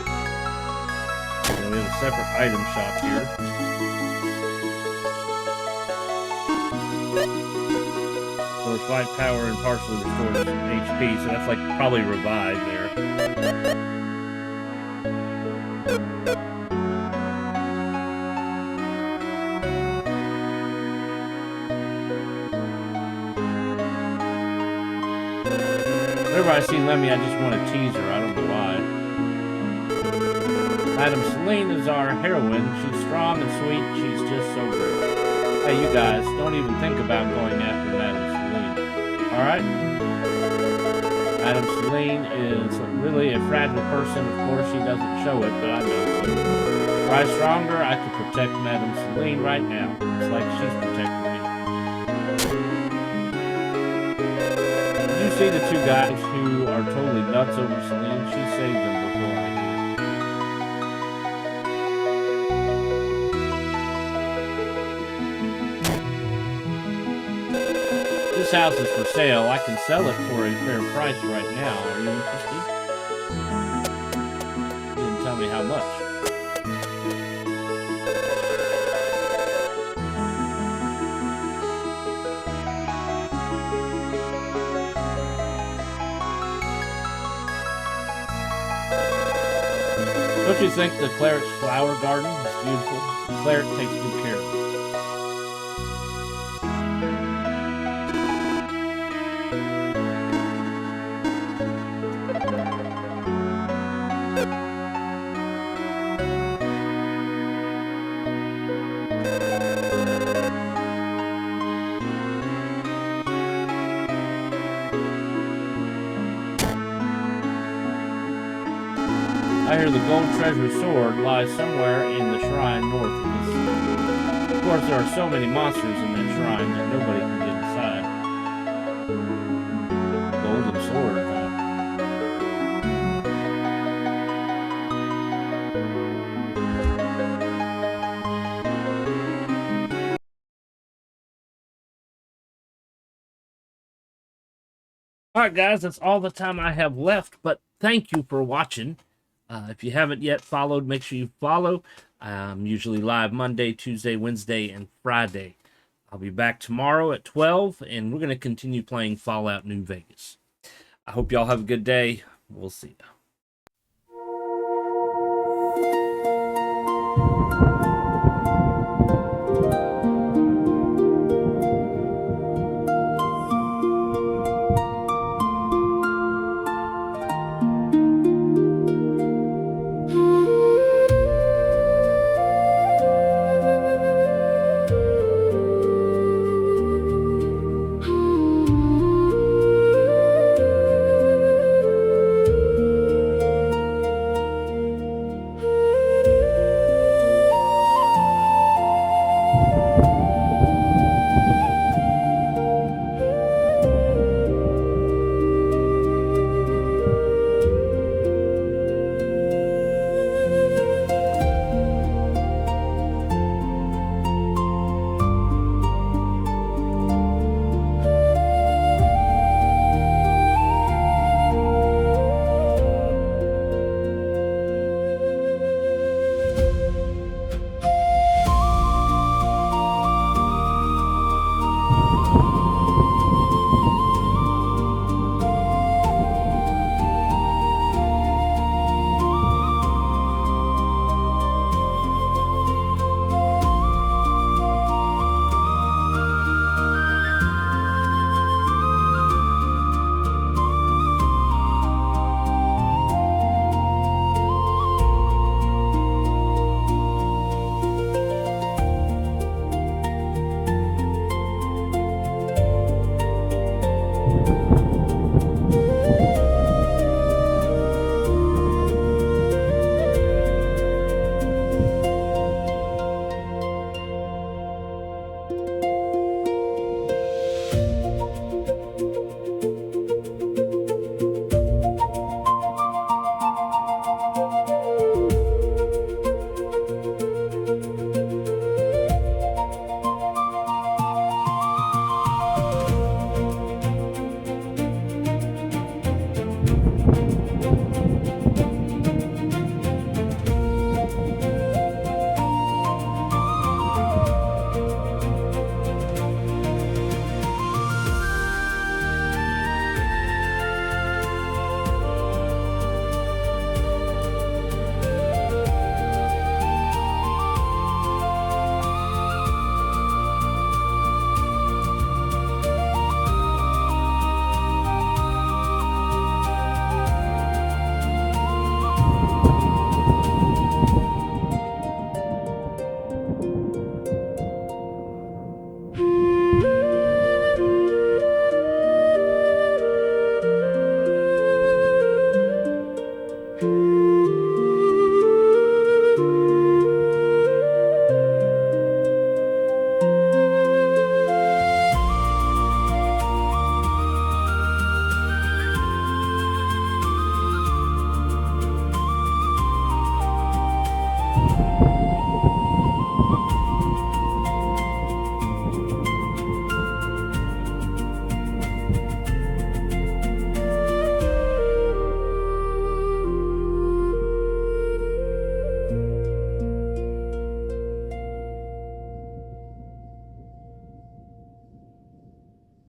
And we have a separate item shop here. Restores 5 power and partially restores HP, so that's like probably revive there. Whenever I see Lemmy, I just want to tease her. I don't know why. Madame Celine is our heroine. She's strong and sweet. She's just so great. Hey, you guys, don't even think about going after Madame Celine. Alright? Madame Celine is really a fragile person. Of course, she doesn't show it, but I know. So, if I was stronger, I could protect Madame Celine right now. It's like she's protecting me. See the two guys who are totally nuts over Celine. She saved them before I did. This house is for sale. I can sell it for a fair price right now. Are you interested? You didn't tell me how much. Don't you think the cleric's flower garden is beautiful? The cleric takes good care of it. I hear the gold treasure sword lies somewhere in the shrine north of this. Of course, there are so many monsters in that shrine that nobody can get inside. Golden sword, Alright guys, that's all the time I have left, but thank you for watching. If you haven't yet followed, make sure you follow. I'm usually live Monday, Tuesday, Wednesday, and Friday. I'll be back tomorrow at 12, and we're going to continue playing Fallout New Vegas. I hope y'all have a good day. We'll see you.